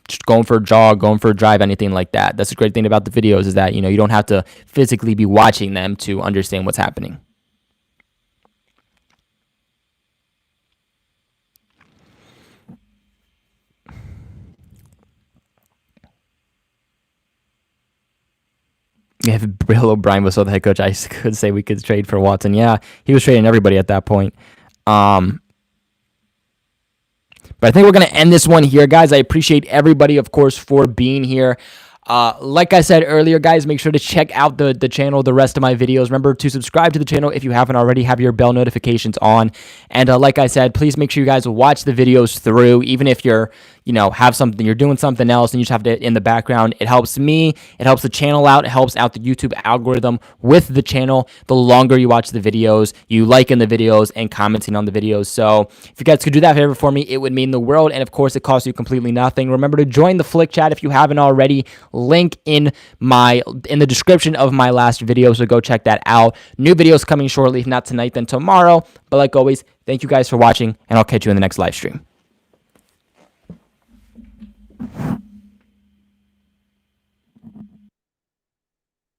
[SPEAKER 1] just going for a jog, going for a drive, anything like that. That's the great thing about the videos is that, you don't have to physically be watching them to understand what's happening. If Bill O'Brien was still the head coach, I could say we could trade for Watson. Yeah, he was trading everybody at that point. But I think we're going to end this one here, guys. I appreciate everybody, of course, for being here. Like I said earlier, guys, make sure to check out the channel, the rest of my videos. Remember to subscribe to the channel if you haven't already, have your bell notifications on. And like I said, please make sure you guys watch the videos through, even if you're, you're doing something else and you just have it in the background. It helps me. It helps the channel out. It helps out the YouTube algorithm with the channel. The longer you watch the videos, you liking the videos and commenting on the videos. So if you guys could do that favor for me, it would mean the world. And of course, it costs you completely nothing. Remember to join the Flick Chat if you haven't already. Link in the description of my last video, so go check that out. New videos coming shortly, if not tonight, then tomorrow. But like always, thank you guys for watching, and I'll catch you in the next live stream.